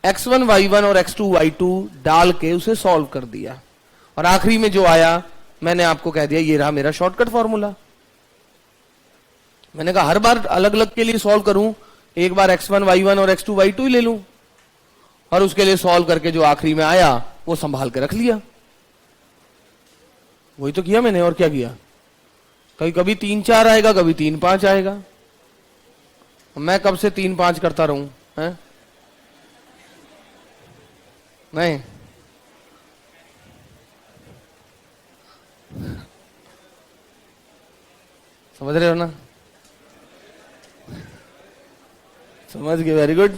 X1 Y1 और X2 Y2 डाल के उसे सॉल्व कर दिया, और आखिरी में जो आया मैंने आपको कह दिया ये रहा मेरा शॉर्टकट फॉर्मूला। मैंने कहा हर बार अलग अलग के लिए सॉल्व करूं, एक बार X1 Y1 और X2 Y2 ही ले लूं, और उसके लिए सॉल्व करके जो आखिरी में आया वो संभाल के रख लिया। वही तो किया मैंने, और क्या किया। कभी 3 4 आएगा, कभी 3 5 आएगा। मैं कब से 3 5 करता रहूं, हैं? नहीं, समझ रहे हो ना? समझ गए, वेरी गुड।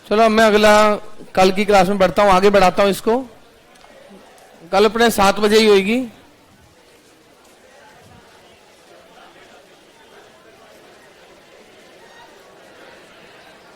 चलो मैं अगला कल की क्लास में बढ़ता हूं, आगे बढ़ाता हूं इसको। कल अपने 7 बजे ही होगी।